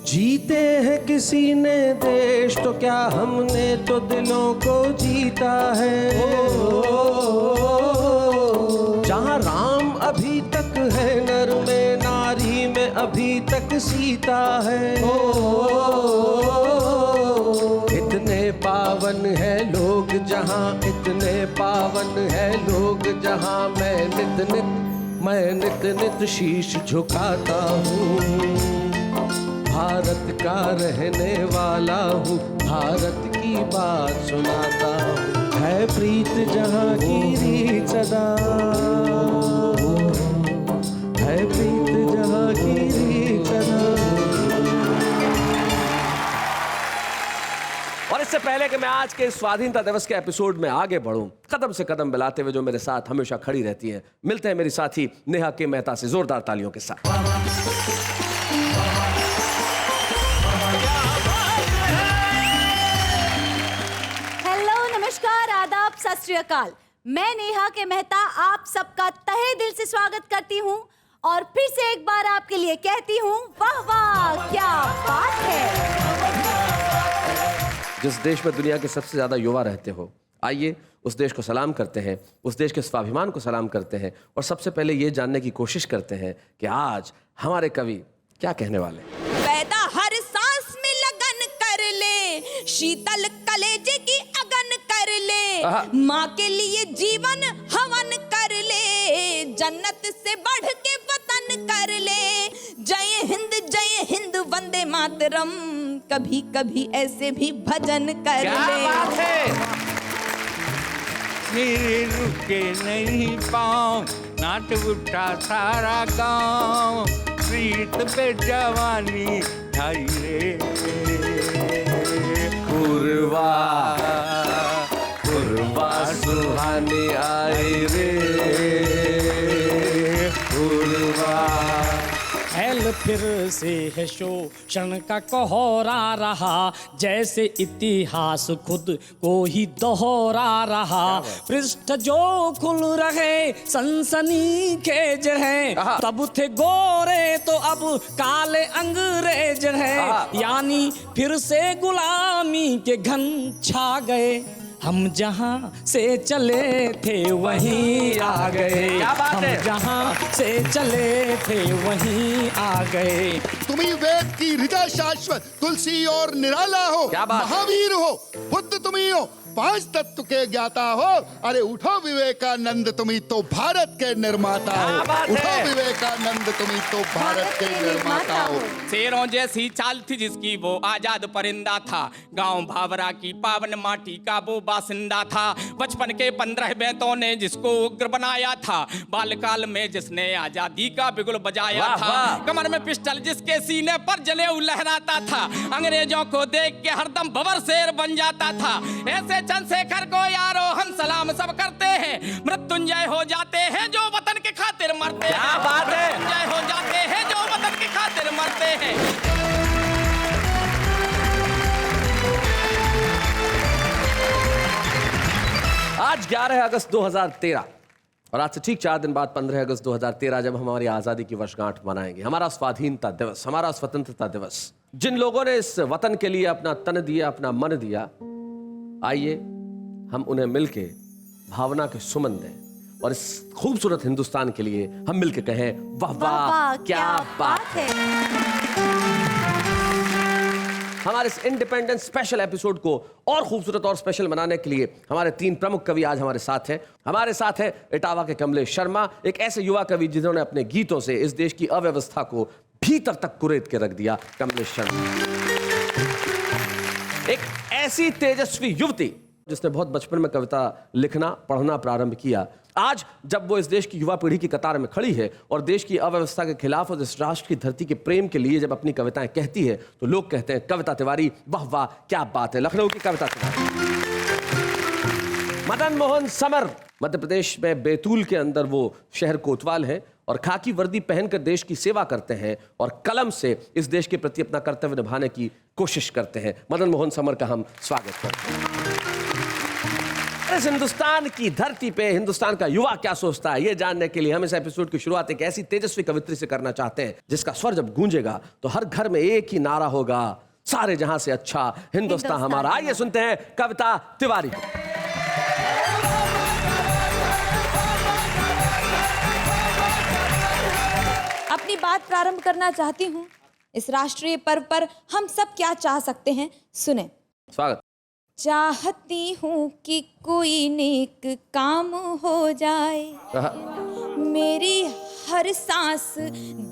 जीते हैं किसी ने देश तो क्या हमने तो दिलों को जीता है। जहाँ राम अभी तक है नर में, नारी में अभी तक सीता है। इतने पावन है लोग जहाँ, इतने पावन है लोग जहाँ, मैं नित नित शीश झुकाता हूँ। भारत का रहने वाला हूँ, भारत की बात सुनाता हूँ। है प्रीत जहाँ की रीत सदा, है प्रीत जहाँ की रीत सदा। और इससे पहले कि मैं आज के स्वाधीनता दिवस के एपिसोड में आगे बढ़ूं, कदम से कदम मिलाते हुए जो मेरे साथ हमेशा खड़ी रहती हैं, मिलते हैं मेरी साथी नेहा के मेहता से जोरदार तालियों के साथ। नमस्कार, आदाब, सत श्री अकाल। मैं नेहा के मेहता आप सबका तहे दिल से स्वागत करती हूँ और फिर से एक बार आपके लिए कहती हूँ, वाह वाह क्या बात है। जिस देश में दुनिया के सबसे ज्यादा युवा रहते हो, आइए उस देश को सलाम करते हैं, उस देश के स्वाभिमान को सलाम करते हैं और सबसे पहले ये जानने की कोशिश करते हैं कि आज हमारे कवि क्या कहने वाले। पैदा हर सांस में लगन कर ले, शीतल कलेजे की अगन कर ले, माँ के लिए जीवन हवन कर ले, जन्नत से बढ़ के वतन कर ले। जय हिंद वंदे मातरम, कभी कभी ऐसे भी भजन कर क्या ले। बात है। मेरे रुके नहीं पाँव, नाच उठा सारा गांव, प्रीत पे जवानी ढाई रे। पूर्वा पूर्वा सुहानी आई रे, पूर्वा। फैल फिर से है शोषण का कोहरा रहा, जैसे इतिहास खुद को ही दोहरा रहा। पृष्ठ जो खुल रहे सनसनी खेज है, तब थे गोरे तो अब काले अंग्रेज है। यानी फिर से गुलामी के घन छा गए, हम जहाँ से चले थे वहीं आ गए। हम जहाँ से चले थे वहीं आ गए। तुम्ही वेद की ऋचा शाश्वत, तुलसी और निराला हो, महावीर हो, बुद्ध तुम्ही हो, पांच तत्व के ज्ञाता हो। अरे उठो विवेकानंद, तुम्ही तो भारत के निर्माता हो। उठो विवेकानंद, तुम्ही तो भारत के निर्माता हो। शेरों जैसी चाल थी जिसकी वो आजाद परिंदा था, गांव भावरा की पावन माटी का वो बासिंदा था। बचपन के 15 बेंतों ने जिसको उग्र बनाया था, बालकाल में जिसने आजादी का बिगुल बजाया था, कमर में पिस्टल जिसके सीने पर जनेऊ लहराता था, अंग्रेजों को देख के हरदम बबर शेर बन जाता था। ऐसे चंद्रशेखर को यारो हम सलाम सब करते हैं, मृत्युंजय हो जाते हैं जो वतन के खातिर मरते हैं। क्या बात है। मृत्युंजय हो जाते हैं जो वतन के खातिर मरते हैं। आज 11 अगस्त 2013 और आज से ठीक 4 दिन बाद 15 अगस्त 2013 जब हमारी आजादी की वर्षगांठ मनाएंगे, हमारा स्वाधीनता दिवस, हमारा स्वतंत्रता दिवस। जिन लोगों ने इस वतन के लिए अपना तन दिया, अपना मन दिया, आइए हम उन्हें मिलके भावना के सुमन दें और इस खूबसूरत हिंदुस्तान के लिए हम मिलके कहें, वाह वाह क्या बात है। हमारे इस इंडिपेंडेंस स्पेशल एपिसोड को और खूबसूरत और स्पेशल बनाने के लिए हमारे 3 प्रमुख कवि आज हमारे साथ हैं। हमारे साथ है इटावा के कमलेश शर्मा, एक ऐसे युवा कवि जिन्होंने अपने गीतों से इस देश की अव्यवस्था को भीतर तक कुरेद के रख दिया। कमलेश शर्मा एक ऐसी तेजस्वी युवती जिसने बहुत बचपन में कविता लिखना पढ़ना प्रारंभ किया, आज जब वो इस देश की युवा पीढ़ी की कतार में खड़ी है और देश की अव्यवस्था के खिलाफ और इस राष्ट्र की धरती के प्रेम के लिए जब अपनी कविताएं कहती है, तो लोग कहते हैं कविता तिवारी, वाह वाह क्या बात है। लखनऊ की कविता तिवारी। मदन मोहन समर मध्य प्रदेश में बैतूल के अंदर वो शहर कोतवाल है और खाकी वर्दी पहनकर देश की सेवा करते हैं और कलम से इस देश के प्रति अपना कर्तव्य निभाने की कोशिश करते हैं। मदन मोहन समर का हम स्वागत करते हैं। इस हिंदुस्तान की धरती पे हिंदुस्तान का युवा क्या सोचता है, ये जानने के लिए हम इस एपिसोड की शुरुआत एक ऐसी तेजस्वी कवित्री से करना चाहते हैं जिसका स्वर जब गूंजेगा तो हर घर में एक ही नारा होगा, सारे जहां से अच्छा हिंदुस्तान हमारा। आइए सुनते हैं कविता तिवारी को। अपनी बात प्रारंभ करना चाहती हूँ। इस राष्ट्रीय पर्व पर हम सब क्या चाह सकते हैं, सुने। स्वागत। चाहती हूँ कि कोई नेक काम हो जाए, मेरी हर सांस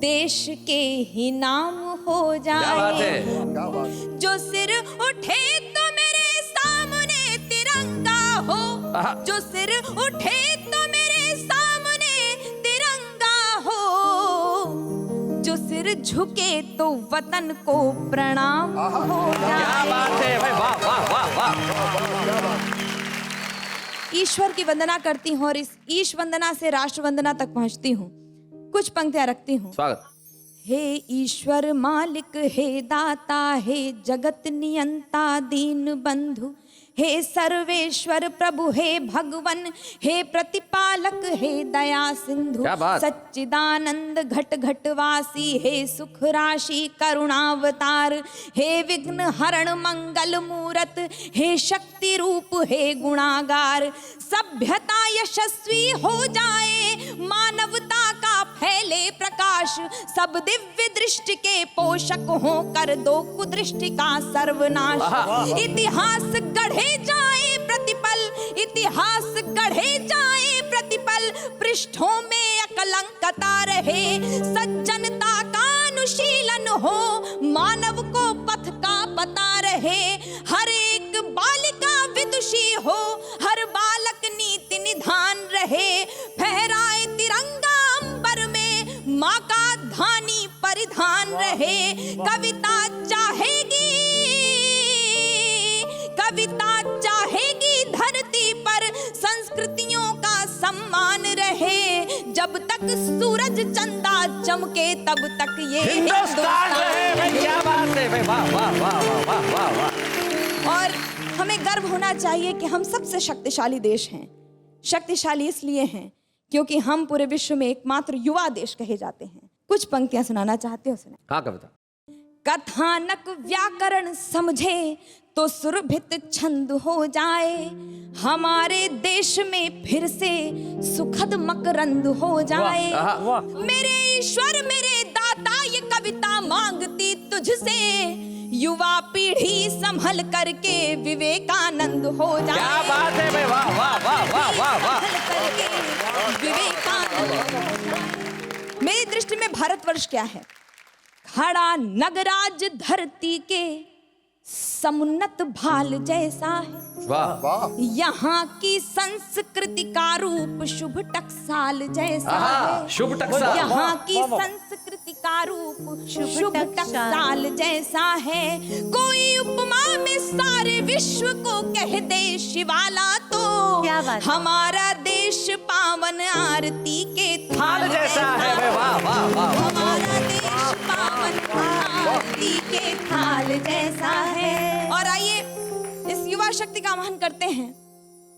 देश के ही नाम हो जाए। क्या बात है? जो सिर उठे तो मेरे सामने तिरंगा हो, जो सिर उठे तो मेरे सामने तिरंगा हो, जो सिर झुके तो वतन को प्रणाम हो जाए। क्या बात है भाई, वाह वाह वाह वाह। ईश्वर की वंदना करती हूँ और इस ईश वंदना से राष्ट्र वंदना तक पहुँचती हूँ। कुछ पंक्तियां रखती हूँ। स्वागत। हे ईश्वर मालिक, हे दाता, हे जगत नियंता दीन बंधु, हे सर्वेश्वर प्रभु, हे भगवन, हे प्रतिपालक, हे दया सिंधु, सच्चिदानंद घट घटवासी, हे सुख राशि करुणावतार, हे विघ्न हरण मंगल मूरत, हे शक्ति रूप, हे गुणागार। सभ्यता यशस्वी हो जाए, मानवता का फैले प्रकाश, सब दिव्य दृष्टि के पोषक हो, कर दो कुदृष्टि का सर्वनाश। इतिहास गढ़े जाए प्रतिपल, इतिहास गढ़े जाए प्रतिपल, पृष्ठों में अकलंकता रहे, सज्जनता का अनुशीलन हो, मानव को पथ का पता रहे, हर एक बालिका विदुषी हो, हर बालक नीति निधान रहे, फहराए तिरंगा अंबर में, माँ का धानी परिधान रहे। कविता चाहेगी, कविता चाहेगी धरती पर संस्कृतियों का सम्मान रहे, जब तक सूरज चंदा चमके तब तक ये हिंदुस्तान रहे। क्या बात है भाई, वाह वाह वाह वाह वाह वाह। और हमें गर्व होना चाहिए कि हम सबसे शक्तिशाली देश हैं। शक्तिशाली इसलिए हैं क्योंकि हम पूरे विश्व में एकमात्र युवा देश कहे जाते हैं। कुछ पंक्तियां सुनाना चाहते हो, सुने। हाँ कविता। कथानक व्याकरण समझे तो सुरभित छंद हो जाए, हमारे देश में फिर से सुखद मकरंद हो जाए। मेरे ईश्वर मेरे दाता, ये कविता मांगती तुझसे, युवा पीढ़ी संभल करके विवेकानंद हो जाए। क्या बात है भाई, वाह वाह वाह वाह वाह वाह। विवेकानंद हो जाए। मेरी दृष्टि में भारतवर्ष क्या है? खड़ा नगराज धरती के समुन्नत भाल जैसा है, वाह। यहाँ की संस्कृति का रूप शुभ टकसाल जैसा है, शुभ टकसाल। यहाँ की संस्कृति का रूप शुभ टकसाल जैसा है। कोई उपमा में सारे विश्व को कह दे शिवाला तो, हमारा देश पावन आरती के थाल जैसा है। वाह वाह वाह। हमारा देश पावन आरती के थाल जैसा है। और आइए इस युवा शक्ति का आह्वान करते हैं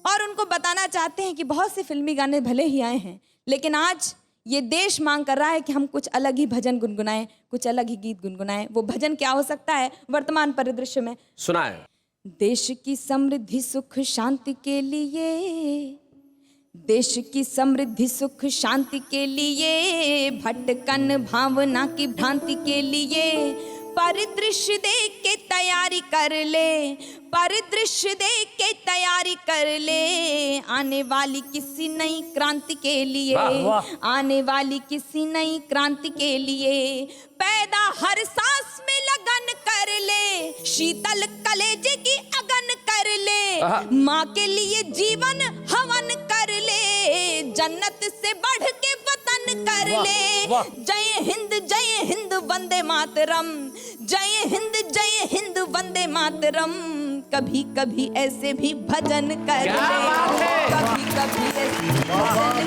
और उनको बताना चाहते हैं कि बहुत से फिल्मी गाने भले ही आए हैं, लेकिन आज ये देश मांग कर रहा है कि हम कुछ अलग ही भजन गुनगुनाएं, कुछ अलग ही गीत गुनगुनाएं। वो भजन क्या हो सकता है वर्तमान परिदृश्य में? सुनाए। देश की समृद्धि सुख शांति के लिए, देश की समृद्धि सुख शांति के लिए, भटकन भावना की भ्रांति के लिए, परिदृश्य देख के तैयारी कर ले, परिदृश्य देख के तैयारी कर ले, आने वाली किसी नई क्रांति के लिए, आने वाली किसी नई क्रांति के लिए, पैदा हर सांस में लगन कर ले, शीतल कलेजे की अगन कर ले, माँ के लिए जीवन हवन कर ले, जन्नत से बढ़ के वतन कर ले। जय हिंद वंदे मातरम, जय हिंद वंदे मातरम, कभी कभी ऐसे भी भजन कर ले, कभी कभी ऐसे भी भजन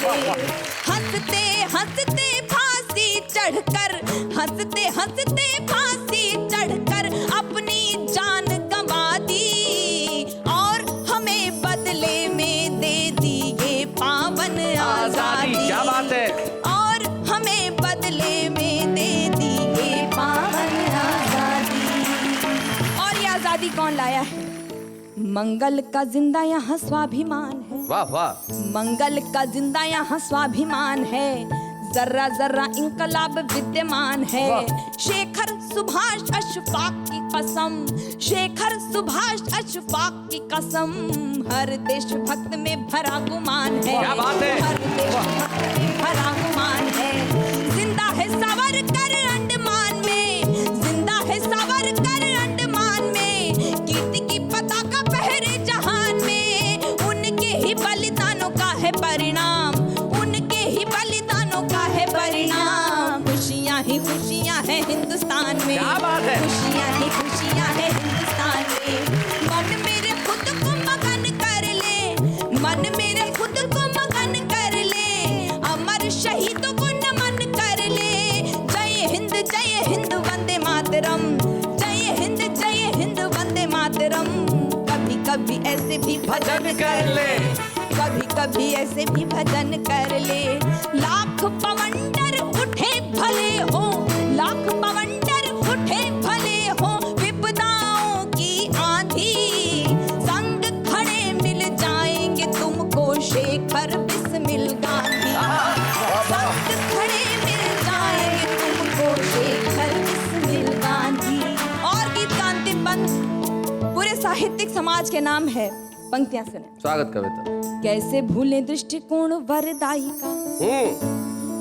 कर ले। हंसते हंसते चढ़कर, हंसते हंसते फांसी चढ़कर अपनी जान गंवा दी, और हमें बदले में दे दी ये पावन आजादी। क्या बात है। और हमें बदले में दे दी ये पावन आजादी। और ये आजादी कौन लाया है? मंगल का जिंदा यहाँ स्वाभिमान है। वाह वाह। मंगल का जिंदा यहाँ स्वाभिमान है, जर्रा जर्रा इंकलाब विद्यमान है। शेखर सुभाष अशफाक की कसम, शेखर सुभाष अशफाक की कसम, हर देशभक्त में भरा गुमान है। क्या बात है। हर देशभक्त में भरा गुमान है। जिंदा है सावरकर अंडमान में, जिंदा है सावरकर अंडमान में, कीर्ति की पताका पहरे जहान में, उनके ही बलिदानों का है परिणाम, उनके ही बलिदानों का है परिणाम। खुशियां हैं हिंदुस्तान में। क्या बात है। खुशियां हैं हिंदुस्तान में। मन मेरे खुद को मगन कर ले, मन मेरे खुद को मगन कर ले, अमर शहीदों को नमन कर ले। जय हिंद वंदे मातरम, जय हिंद वंदे मातरम। कभी कभी ऐसे भी भजन कर ले, कभी कभी ऐसे भी भजन कर ले। लाख पवंडर उठे भले हो, लाख पवंडर उठे भले हो, विपदाओं की आंधी, संग खड़े मिल जाएंगे तुमको शेखर बिस्मिल गांधी। संग खड़े मिल जाएंगे तुमको शेखर बिस्मिल गांधी। और गीत का अंतिम बंद पूरे साहित्यिक समाज के नाम है। पंक्तियां सुने। स्वागत कविता। कैसे भूले दृष्टिकोण वरदाई का,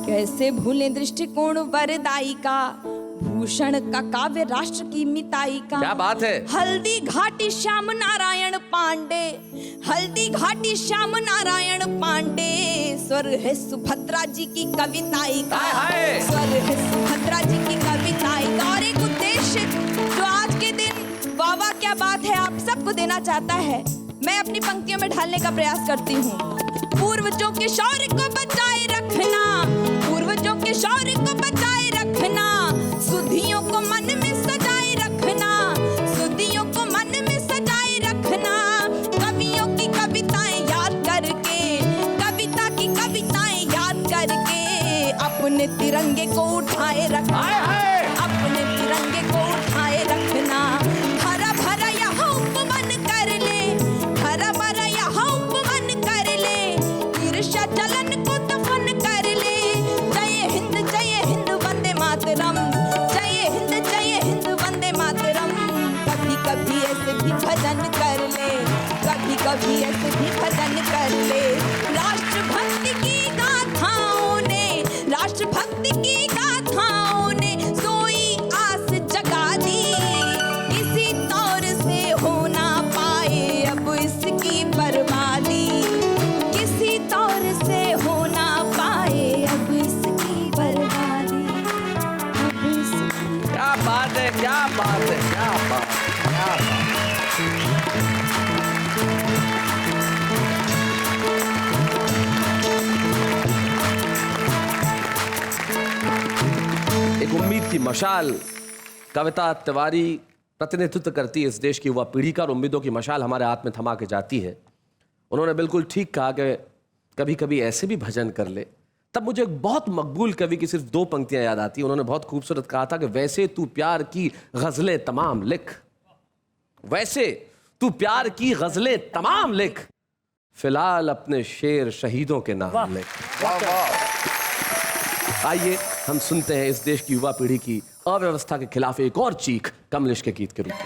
कैसे भूले दृष्टिकोण वरदाई का, भूषण का काव्य राष्ट्र की मिताई का। क्या बात है। हल्दी घाटी श्याम नारायण पांडे, हल्दी घाटी श्याम नारायण पांडे, स्वर है सुभद्रा जी की कविताई का, स्वर है सुभद्रा जी की कविताई का। और एक उद्देश्य जो आज के दिन वाह वाह क्या बात है आप सबको देना चाहता है, मैं अपनी पंक्तियों में ढालने का प्रयास करती हूँ। पूर्वजों के शौर्य को बचाए रखना, पूर्वजों के शौर्य को बचाए रखना, सुधियों को मन में सजाए रखना, सुधियों को मन में सजाए रखना। कवियों की कविताएं याद करके, कविता की कविताएं याद करके, अपने तिरंगे को उठाए रखना, अपने तिरंगे को उठाए रखना। हरा भरा यहाँ उपवन कर ले, हरा भरा यहाँ उपवन कर ले, ईर्ष्या जलन को दफन कर ले। जय हिंद वंदे मातरम, जय हिंद वंदे मातरम। कभी कभी ऐसे भी भजन कर ले, कभी कभी ऐसे भी भजन कर ले। राष्ट्रभक्ति की गाथाओं ने, राष्ट्रभक्ति की गाथाओं ने सोई आस जगा दी, इसी तौर से हो ना पाए अब इसकी बर्बादी, किसी तौर से हो ना पाए अब इसकी बर्बादी, अब इसकी। क्या बात है, क्या बात है, क्या बात है, क्या बात है। एक उम्मीद की मशाल कविता तिवारी प्रतिनिधित्व करती है इस देश की युवा पीढ़ी का, और उम्मीदों की मशाल हमारे हाथ में थमा के जाती है। उन्होंने बिल्कुल ठीक कहा कि कभी कभी ऐसे भी भजन कर ले। तब मुझे एक बहुत मकबूल कवि की सिर्फ 2 पंक्तियां याद आती हैं। उन्होंने बहुत खूबसूरत कहा था कि वैसे तू प्यार की गजलें तमाम लिख, वैसे तू प्यार की गजलें तमाम लिख, फिलहाल अपने शेर शहीदों के नाम लिख। आइए हम सुनते हैं इस देश की युवा पीढ़ी की अव्यवस्था के खिलाफ एक और चीख कमलेश के गीत के रूप में।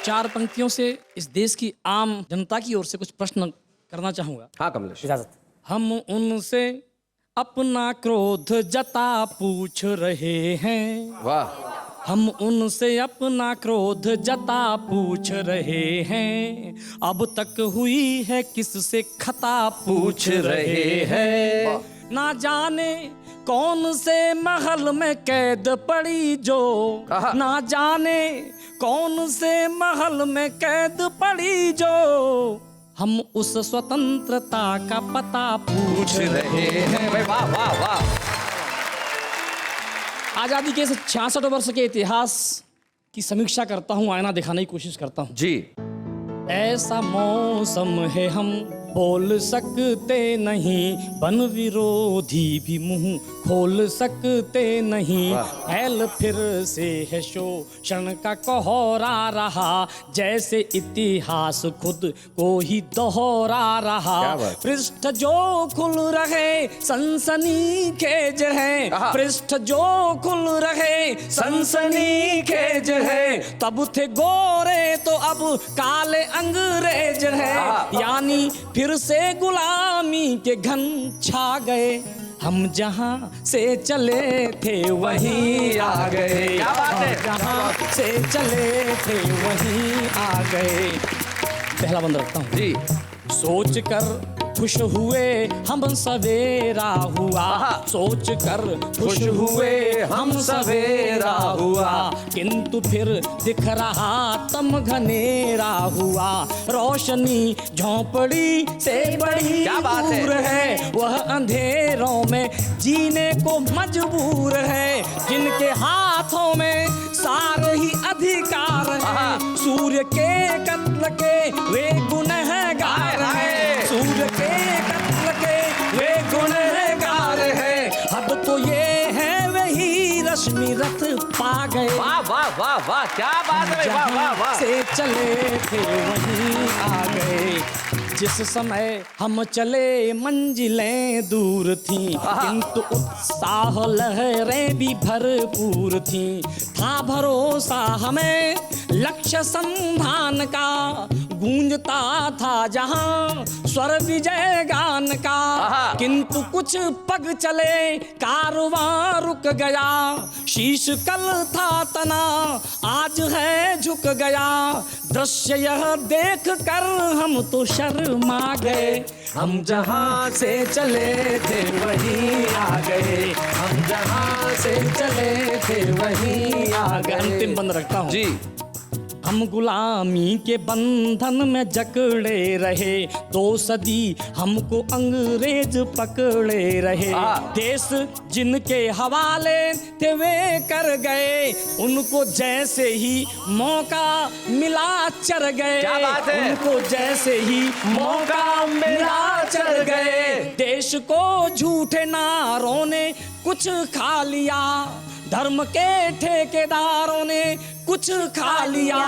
4 पंक्तियों से इस देश की आम जनता की ओर से कुछ प्रश्न करना चाहूंगा। हाँ कमलेश। इजाजत। हम उनसे अपना क्रोध जता पूछ रहे हैं, वाह। हम उनसे अपना क्रोध जता पूछ रहे हैं, अब तक हुई है किससे खता पूछ रहे हैं। ना जाने कौन से महल में कैद पड़ी जो, ना जाने कौन से महल में कैद पड़ी जो, हम उस स्वतंत्रता का पता पूछ रहे हैं। भाई वाह वाह वाह। आजादी के 66 वर्ष के इतिहास की समीक्षा करता हूँ, आईना दिखाने की कोशिश करता हूँ। जी। ऐसा मौसम है हम बोल सकते नहीं, वन विरोधी भी मुंह खोल सकते नहीं। फैल फिर से है शोषण का कोहरा रहा, जैसे इतिहास खुद को ही दोहरा रहा। पृष्ठ जो खुल रहे सनसनीखेज है, पृष्ठ जो खुल रहे सनसनीखेज है। तब थे गोरे तो अब काले अंग्रेज है, यानी फिर से गुलामी के घन छा गए। हम जहां से चले थे वहीं आ गए, हम जहां से चले थे वहीं आ गए। पहला बंद रखता हूँ जी। सोच कर खुश हुए हम सवेरा हुआ, सोच कर खुश हुए हम सवेरा हुआ। किंतु फिर दिख रहा तम घनेरा हुआ, रोशनी झोंपड़ी से बड़ी दूर है। वह अंधेरों में जीने को मजबूर है, जिनके हाथों में सारे ही अधिकार हैं। सूर्य के कत्ल के वे गुनहगार हैं, सूर्य के कत्ल के वे गुनहगार हैं। हद तो ये है वही रश्मि रथ पा गए। वाह वाह वाह वाह, क्या बात है। वाह वाह वाह। से चले थे वहीं आ गए। जिस समय हम चले मंजिलें दूर थीं, किंतु उत्साह लहरें भी भरपूर थीं। था भरोसा हमें लक्ष्य संधान का, गूंजता था जहां स्वर विजय गान का। किंतु कुछ पग चले कारवां रुक गया, शीश कल था तना आज है झुक गया। दृश्य यह देख कर हम तो शर्मा गए। हम जहां से चले थे वहीं आ गए, हम जहां से चले थे वहीं आ गए। अंतिम बंद रखता हूँ जी। हम गुलामी के बंधन में जकड़े रहे, 2 सदी हमको अंग्रेज पकड़े रहे। देश जिनके हवाले थे वे कर गए, उनको जैसे ही मौका मिला चढ़ गए। क्या बात है? उनको जैसे ही मौका मिला चढ़ गए। देश को झूठे नारों ने कुछ खा लिया, धर्म के ठेकेदारों ने कुछ खा लिया।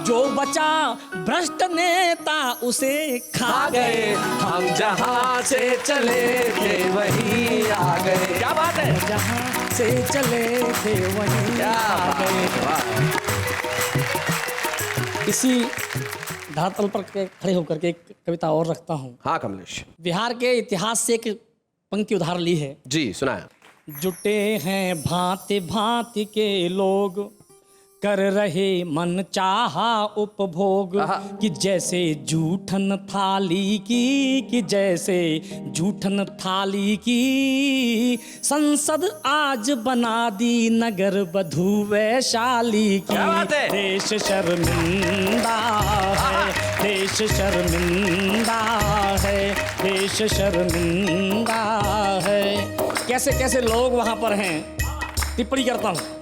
जो बचा भ्रष्ट नेता उसे खा गए। हम जहां से चले थे वहीं आ गए। क्या बात है। जहां से चले थे वहीं आ गए। इसी धरातल पर खड़े होकर के एक कविता और रखता हूँ। हाँ कमलेश। बिहार के इतिहास से एक पंक्ति उधार ली है। जी सुनाया। जुटे हैं भांति भांति के लोग, कर रहे मन चाहा उपभोग। कि जैसे जूठन थाली की, कि जैसे जूठन थाली की। संसद आज बना दी नगर बधू वैशाली की। देश शर्मिंदा है, देश शर्मिंदा है, देश शर्मिंदा है। कैसे कैसे लोग वहां पर हैं। टिप्पणी करता हूं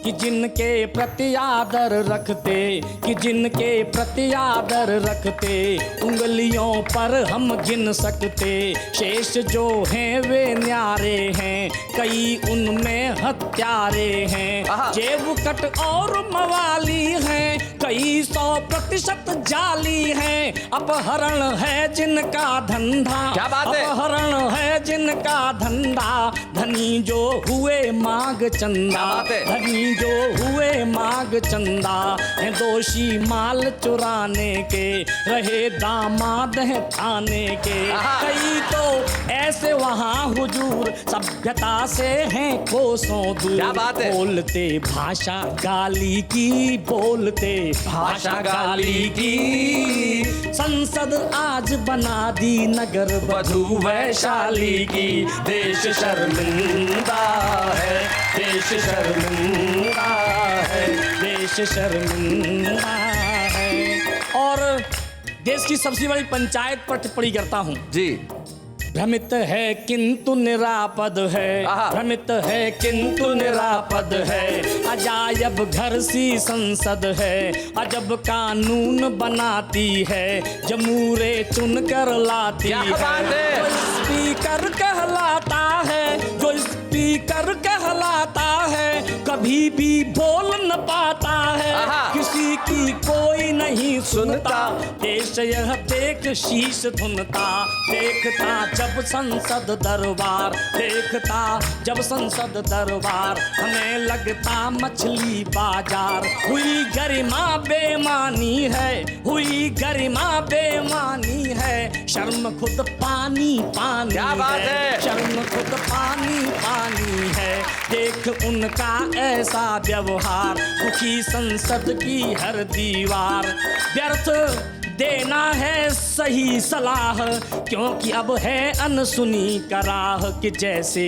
कि जिनके प्रति आदर रखते, कि जिनके प्रति आदर रखते, उंगलियों पर हम गिन सकते। शेष जो हैं वे न्यारे हैं, कई उनमें हत्यारे हैं। जेब कट और मवाली हैं, कई 100% जाली हैं। अपहरण है जिनका धंधा, क्या बात है? अपहरण है जिनका धंधा। धनी जो हुए मांग चंदा, धनी जो हुए मांग चंदा। है दोषी माल चुराने के, रहे दामाद है थाने के। कई तो ऐसे वहाँ हुजूर सभ्यता से हैं कोसों दूर। क्या बात है? बोलते भाषा गाली की, बोलते भाषा गाली की। संसद आज बना दी नगर बधू वैशाली की। देश शर्मिंदा है, देश शर्मिंदा है, देश शर्मिंदा है। और देश की सबसे बड़ी पंचायत पर टिप्पणी करता हूँ। जी। भ्रमित है किंतु निरापद है, भ्रमित है किंतु निरापद है, अजायब घर सी संसद है, अजब कानून बनाती है, जमूरे चुन कर लाती है। जो स्पीकर कहलाता है, जो स्पीकर कहलाता है, कभी भी बोल न पाता है, किसी की कोई नहीं सुनता, देश यह देख शीश धुनता, देखता जब संसद दरबार, देखता जब संसद दरबार, हमें लगता मछली बाजार। हुई गरिमा बेमानी है, हुई गरिमा बेमानी है, शर्म खुद पानी पानी है, शर्म खुद पानी पानी है, देख उनका ऐसा व्यवहार, दुखी संसद की हर दीवार। व्यर्थ देना है सही सलाह, क्योंकि अब है अनसुनी कराह, कि जैसे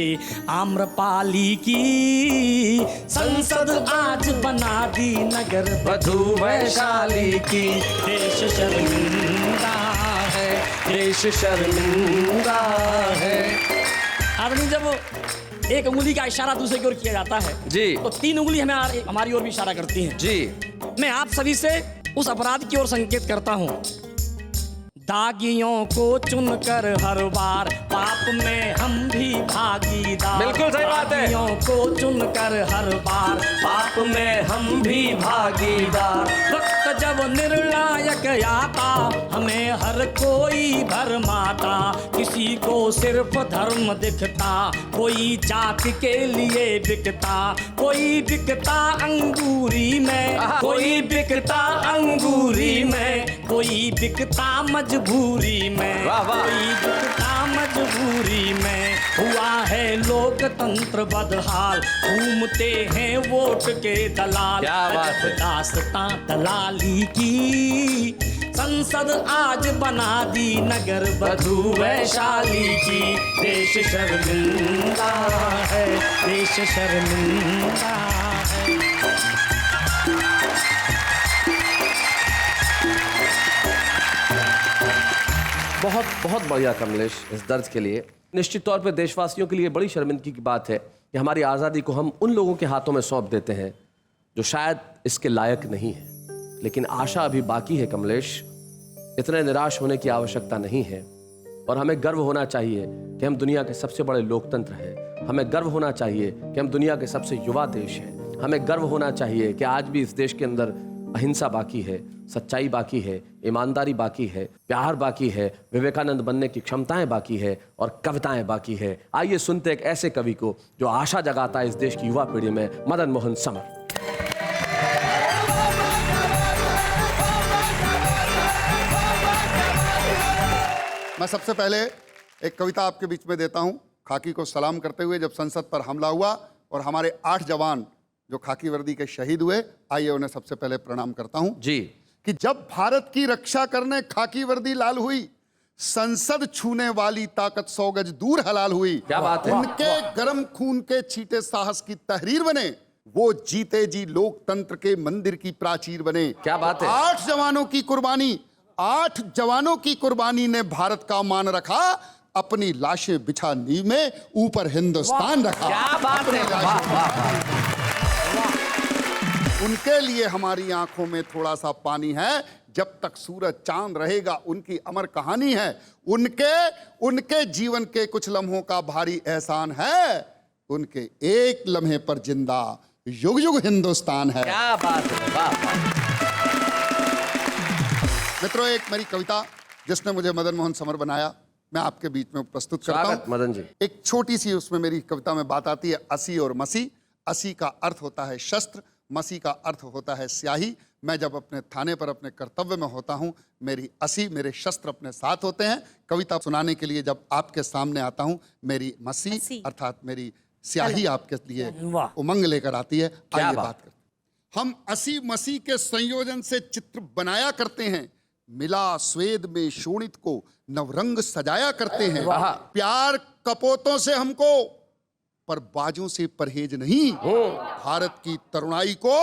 आम्रपाली की संसद आज बना दी नगर वधू वैशाली की। देश शर्मिंदा है, देश शर्मिंदा है। आदमी जब एक उंगली का इशारा दूसरे की ओर किया जाता है जी, तो 3 उंगली हमें हमारी ओर भी इशारा करती हैं। जी। मैं आप सभी से उस अपराध की ओर संकेत करता हूं, दागियों को चुनकर हर बार पाप में हम भी भागीदार। बिल्कुल सही बात है। दागियों को चुनकर हर बार पाप में हम भी भागीदार। वक्त जब निर्णायक आता, हमें हर कोई भरमाता, किसी को सिर्फ धर्म दिखता, कोई जाति के लिए बिकता, कोई बिकता अंगूरी में, कोई बिकता अंगूरी में, कोई बिकता मजबूरी में, कोई बिकता मजबूरी में। हुआ है लोकतंत्र बदहाल, घूमते हैं वोट के दलाल। दास्तां दलाली की संसद आज बना दी नगर वधू वैशाली की। देश शर्मिंदा है, देश शर्मिंदा है। बहुत बहुत बढ़िया कमलेश, इस दर्द के लिए। निश्चित तौर पे देशवासियों के लिए बड़ी शर्मिंदगी की बात है कि हमारी आज़ादी को हम उन लोगों के हाथों में सौंप देते हैं जो शायद इसके लायक नहीं है। लेकिन आशा अभी बाकी है कमलेश, इतने निराश होने की आवश्यकता नहीं है। और हमें गर्व होना चाहिए कि हम दुनिया के सबसे बड़े लोकतंत्र हैं। हमें गर्व होना चाहिए कि हम दुनिया के सबसे युवा देश हैं। हमें गर्व होना चाहिए कि आज भी इस देश के अंदर अहिंसा बाकी है, सच्चाई बाकी है, ईमानदारी बाकी है, प्यार बाकी है, विवेकानंद बनने की क्षमताएं बाकी है और कविताएं बाकी है। आइए सुनते एक ऐसे कवि को जो आशा जगाता है इस देश की युवा पीढ़ी में, मदन मोहन समर। मैं सबसे पहले एक कविता आपके बीच में देता हूं, खाकी को सलाम करते हुए। जब संसद पर हमला हुआ और हमारे 8 जवान जो खाकी वर्दी के शहीद हुए, आइए उन्हें सबसे पहले प्रणाम करता हूं जी। कि जब भारत की रक्षा करने खाकी वर्दी लाल हुई, संसद छूने वाली ताकत 100 गज दूर हलाल हुई। क्या बात है। उनके गर्म खून के छींटे साहस की तहरीर बने, वो जीते जी लोकतंत्र के मंदिर की प्राचीर बने। क्या बात है। 8 जवानों की कुर्बानी, 8 जवानों की कुर्बानी ने भारत का मान रखा, अपनी लाशें बिछा नींव में ऊपर हिंदुस्तान रखा। क्या बात है। वाह वाह। उनके लिए हमारी आंखों में थोड़ा सा पानी है, जब तक सूरज चांद रहेगा उनकी अमर कहानी है। उनके जीवन के कुछ लम्हों का भारी एहसान है, उनके एक लम्हे पर जिंदा युग युग हिंदुस्तान है। क्या बात है। वाह वाह। मित्रों, एक मेरी कविता जिसने मुझे मदन मोहन समर बनाया, मैं आपके बीच में प्रस्तुत करता हूं। मदन जी। एक छोटी सी उसमें मेरी कविता में बात आती है असी और मसी। असी का अर्थ होता है शस्त्र, मसी का अर्थ होता है स्याही। मैं जब अपने थाने पर अपने कर्तव्य में होता हूं, मेरी असी, मेरे शस्त्र अपने साथ होते हैं। कविता सुनाने के लिए जब आपके सामने आता हूं, मेरी मसी अर्थात मेरी स्याही आपके लिए उमंग लेकर आती है। आइए बात करते हैं। हम असी मसी के संयोजन से चित्र बनाया करते हैं, मिला स्वेद में शोणित को नवरंग सजाया करते हैं। प्यार कपोतों से हमको, पर बाजों से परहेज नहीं। भारत की तरुणाई को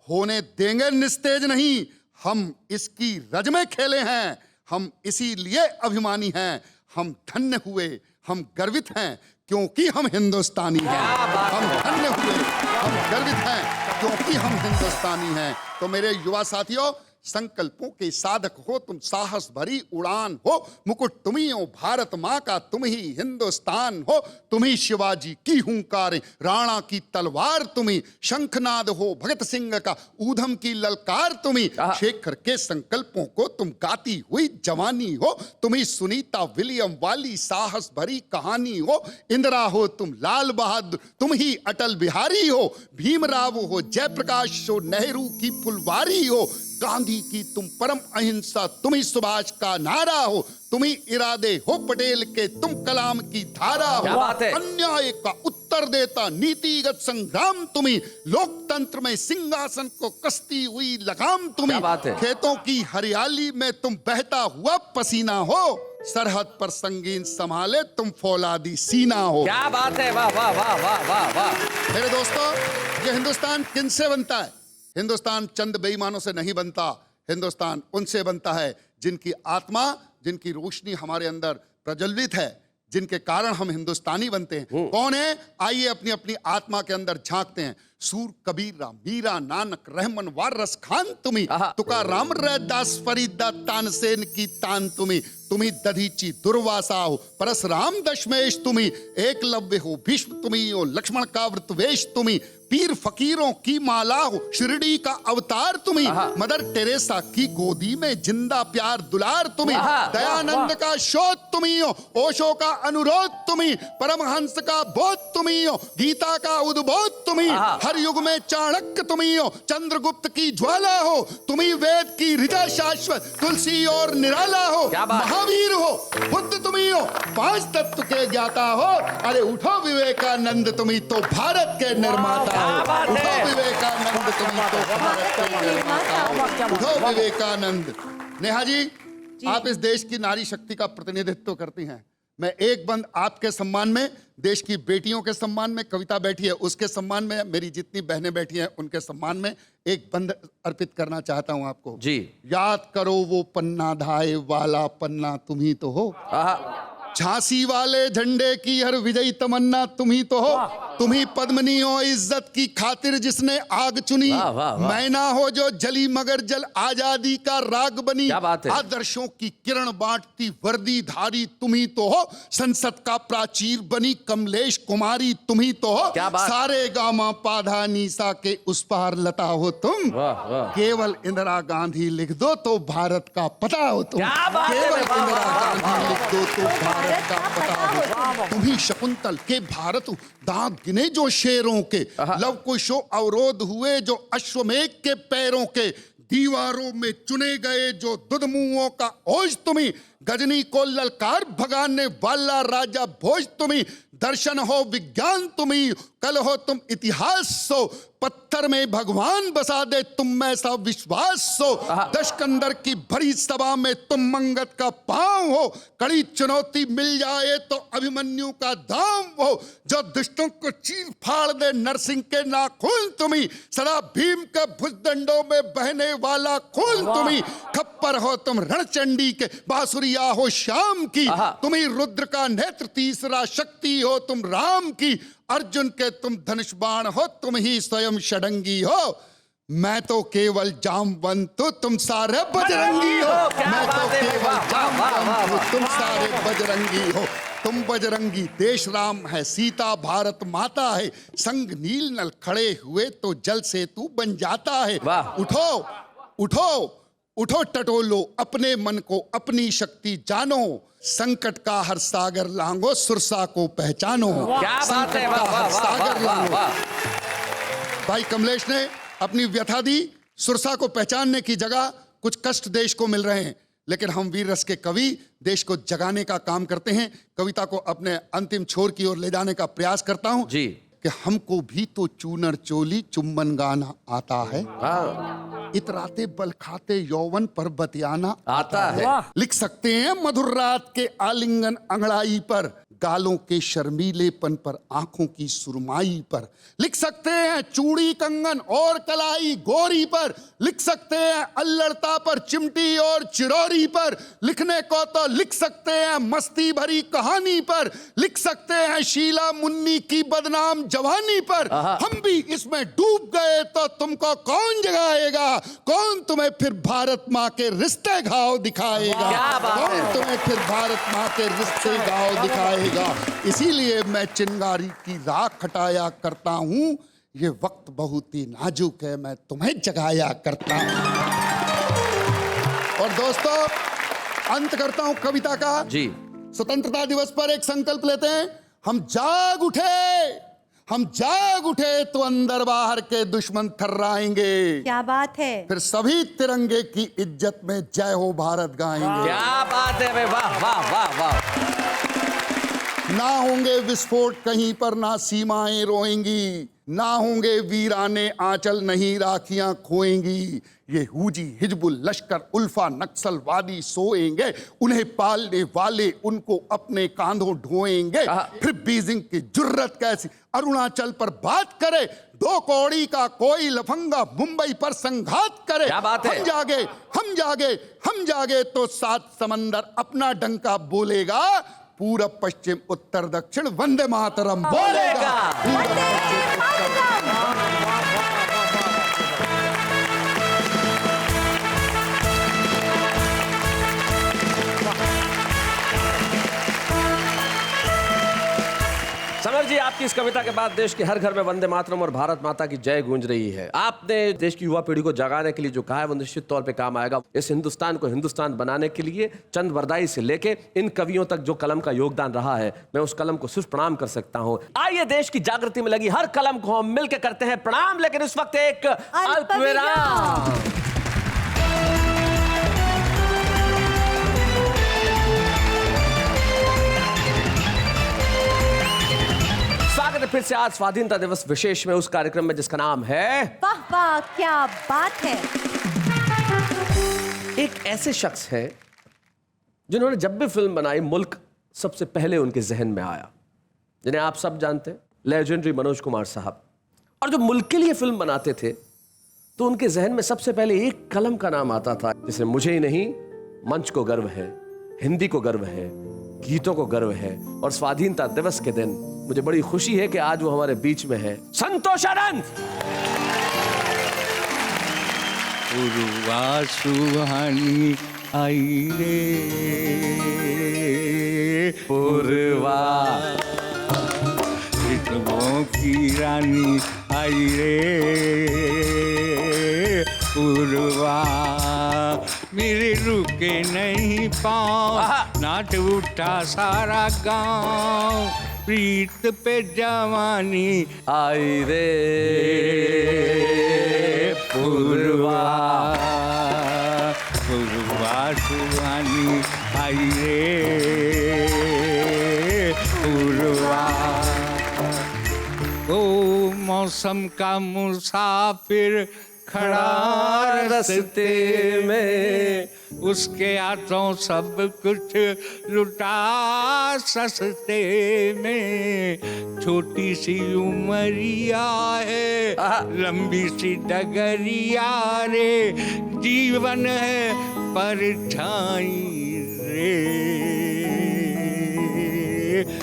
होने देंगे निस्तेज नहीं। हम इसकी रज में खेले हैं, हम इसीलिए अभिमानी हैं, हम धन्य हुए, हम गर्वित हैं क्योंकि हम हिंदुस्तानी हैं। हम धन्य हुए, हम गर्वित हैं क्योंकि हम हिंदुस्तानी हैं। तो मेरे युवा साथियों, संकल्पों के साधक हो तुम, साहस भरी उड़ान हो, मुकुट तुम्ही हो, भारत माँ का तुम ही हिंदुस्तान हो, तुम ही शिवाजी की हुंकारें, राणा की तलवार तुम्ही, शंखनाद हो भगत सिंह का, ऊधम की ललकार तुम्ही, शेखर के संकल्पों को तुम गाती हुई जवानी हो, तुम ही सुनीता विलियम वाली साहस भरी कहानी हो, इंदिरा हो तुम, लाल बहादुर तुम ही, अटल बिहारी हो, भीमराव हो, जयप्रकाश हो, नेहरू की फुलवारी हो, गांधी की तुम परम अहिंसा, तुम ही सुभाष का नारा हो, तुम ही इरादे हो पटेल के, तुम कलाम की धारा हो, अन्याय का उत्तर देता नीतिगत संग्राम तुम ही, लोकतंत्र में सिंहासन को कसती हुई लगाम तुम ही, खेतों की हरियाली में तुम बहता हुआ पसीना हो, सरहद पर संगीन संभाले तुम फौलादी सीना हो। क्या बात है, वाह वाह वाह वाह वाह वाह। मेरे दोस्तों, ये हिंदुस्तान किनसे बनता है? हिंदुस्तान चंद बेईमानों से नहीं बनता, हिंदुस्तान उनसे बनता है जिनकी आत्मा, जिनकी रोशनी हमारे अंदर प्रज्वलित है, जिनके कारण हम हिंदुस्तानी बनते हैं। कौन है? आइए अपनी अपनी आत्मा के अंदर झांकते हैं। सूर, कबीरा, मीरा, नानक, रहमन, वारस खान तुम्ही, तुकाराम, रैदास, फरीदा, तानसेन की तान तुम्ही, तुम्ही दधीची, दुर्वासा हो, परशुराम, दशमेश तुम्ही, एकलव्य हो, भीष्म तुम्ही हो, लक्ष्मण का व्रतवेश तुम्ही, पीर फकीरों की माला हो, शिरडी का अवतार तुम्ही, मदर टेरेसा की गोदी में जिंदा प्यार दुलार तुम्ही, दयानंद का शोध तुम्ही हो, ओशो का अनुरोध तुम्ही, परमहंस का बोध तुम्ही हो, गीता का उद्बोध तुम्ही, हर युग में चाणक्य तुम्ही हो, चंद्रगुप्त की ज्वाला हो, तुम्ही वेद की ऋचा शाश्वत, तुलसी और निराला हो, महावीर हो, बुद्ध तुम्ही हो, पांच तत्व के ज्ञाता हो, अरे उठो विवेकानंद तुम्ही तो भारत के निर्माता हो, उठो विवेकानंद तुम्ही तो भारत के निर्माता हो, उठो विवेकानंद। नेहा जी, आप इस देश की नारी शक्ति का प्रतिनिधित्व करती हैं। मैं एक बंद आपके सम्मान में, देश की बेटियों के सम्मान में, कविता बैठी है उसके सम्मान में, मेरी जितनी बहनें बैठी हैं उनके सम्मान में एक बंद अर्पित करना चाहता हूं आपको जी। याद करो वो पन्ना धाए वाला पन्ना तुम्ही तो हो, झांसी वाले झंडे की हर विजयी तमन्ना तुम्ही तो हो, तुम्ही पद्मनी हो इज्जत की खातिर जिसने आग चुनी, मैना हो जो जली मगर जल आजादी का राग बनी, आदर्शों की किरण बांटती वर्दी धारी तुम्ही तो हो, संसद का प्राचीर बनी कमलेश कुमारी तुम्ही तो हो, सारे गामा पाधा नीसा के उस पार लता हो तुम, केवल इंदिरा गांधी लिख दो तो भारत का पता हो तुम, केवल इंदिरा गांधी लिख दो तो भारत का पता हो, तुम्ही शकुंतल के भारत दांत गिने जो शेरों के, लव कुश अवरोध हुए जो अश्वमेघ के पैरों के, दीवारों में चुने गए जो दुधमुओं का ओज तुम्ही, गजनी को ललकार भगाने वाला राजा भोज तुम्ही, दर्शन हो विज्ञान तुम्ही, कल हो तुम इतिहास सो, पत्थर में भगवान बसा दे तुम ऐसा विश्वास सो, दशकंदर की भरी सभा में तुम मंगत का पांव हो, कड़ी चुनौती मिल जाए तो अभिमन्यु का दाम हो, जो दुष्टों को चीर फाड़ दे नरसिंह के नाखून तुम्ही, सदा भीम के भुजदंडों में बहने वाला खून तुम्ही, खप्पर हो तुम रणचंडी के, बांसुरिया हो श्याम की, तुम्ही रुद्र का नेत्र, तीसरा शक्ति हो तुम राम की, अर्जुन के तुम धनुष बाण हो, तुम ही स्वयं षडंगी हो, मैं तो केवल जामवंत हूं तुम सारे बजरंगी हो, मैं तो केवल जामवंत हूं तुम सारे बजरंगी हो, तुम बजरंगी देश राम है, सीता भारत माता है, संग नील नल खड़े हुए तो जल सेतु बन जाता है, उठो उठो उठो टटोलो अपने मन को, अपनी शक्ति जानो, संकट का हर सागर लांगो, सुरसा को पहचानो, संकट का हर सागर लांगो। भाई कमलेश ने अपनी व्यथा दी, सुरसा को पहचानने की जगह कुछ कष्ट देश को मिल रहे हैं, लेकिन हम वीर रस के कवि देश को जगाने का काम करते हैं। कविता को अपने अंतिम छोर की ओर ले जाने का प्रयास करता हूं जी, कि हमको भी तो चूनर चोली चुम्बन गाना आता है, इतराते बल खाते यौवन पर बतियाना आता है, लिख सकते हैं मधुर रात के आलिंगन अंगड़ाई पर, गालों के शर्मीलेपन पर, आंखों की सुरमाई पर, लिख सकते हैं चूड़ी कंगन और कलाई गोरी पर, लिख सकते हैं अल्लड़ता पर, चिमटी और चिरौरी पर, लिखने को तो लिख सकते हैं मस्ती भरी कहानी पर, लिख सकते हैं शीला मुन्नी की बदनाम जवानी पर। हम भी इसमें डूब गए तो तुमको कौन जगाएगा? कौन तुम्हें फिर भारत माँ के रिश्ते घाव दिखाएगा? कौन तुम्हें फिर भारत माँ के रिश्ते घाव दिखाएगा? इसीलिए मैं चिंगारी की राख हटाया करता हूँ, ये वक्त बहुत ही नाजुक है, मैं तुम्हें जगाया करता हूँ। और दोस्तों, अंत करता हूँ कविता का। जी। स्वतंत्रता दिवस पर एक संकल्प लेते हैं, हम जाग उठे तो अंदर बाहर के दुश्मन थर्राएंगे। क्या बात है। फिर सभी तिरंगे की इज्जत में जय हो भारत गाएंगे। क्या बात है भाई, वाह वाह वाह वाह। ना होंगे विस्फोट कहीं पर, ना सीमाएं रोएंगी, ना होंगे वीराने आंचल, नहीं राखियां खोएंगी। ये हुजी हिजबुल लश्कर उल्फा नक्सलवादी सोएंगे, उन्हें पालने वाले उनको अपने कांधों ढोएंगे। फिर बीजिंग की जुर्रत कैसी अरुणाचल पर बात करे, 2 कौड़ी का कोई लफंगा मुंबई पर संघात करे। क्या बात है? हम जागे तो 7 समंदर अपना डंका बोलेगा, पूरब पश्चिम उत्तर दक्षिण वंदे मातरम बोलेगा। समर जी, आपकी इस कविता के बाद देश के हर घर में वंदे मातरम और भारत माता की जय गूंज रही है। आपने देश की युवा पीढ़ी को जगाने के लिए जो कहा है वो निश्चित तौर पे काम आएगा। इस हिंदुस्तान को हिंदुस्तान बनाने के लिए चंद वरदाई से लेके इन कवियों तक जो कलम का योगदान रहा है, मैं उस कलम को सिर्फ प्रणाम कर सकता हूँ। आइए देश की जागृति में लगी हर कलम को हम मिलकर करते हैं प्रणाम, लेकिन इस वक्त एक अल्पविराम। स्वागत है फिर से आज स्वाधीनता दिवस विशेष में उस कार्यक्रम में जिसका नाम है वाह वाह क्या बात है। एक ऐसे शख्स है जिन्होंने जब भी फिल्म बनाई मुल्क सबसे पहले उनके जहन में आया, जिन्हें आप सब जानते हैं, लेजेंडरी मनोज कुमार साहब। और जब मुल्क के लिए फिल्म बनाते थे तो उनके जहन में सबसे पहले एक कलम का नाम आता था, जिसे मुझे ही नहीं मंच को गर्व है, हिंदी को गर्व है, गीतों को गर्व है। और स्वाधीनता दिवस के दिन मुझे बड़ी खुशी है कि आज वो हमारे बीच में है। संतोष आनंद। पूर्वा सुहानी आई रे, पूर्वा ऋतुओं की रानी आई रे, पूर्वा मेरे रुके नहीं पाँव, नाच उठा सारा गांव, प्रीत पे जवानी आई रे, पूर्वा पूर्वा सुहानी आई रे, पूर्वा ओ मौसम का मुसाफिर खड़ा रास्ते में, उसके हाथों सब कुछ लुटा सस्ते में। छोटी सी उमरिया है, लंबी सी डगरिया रे, जीवन है परछाई रे,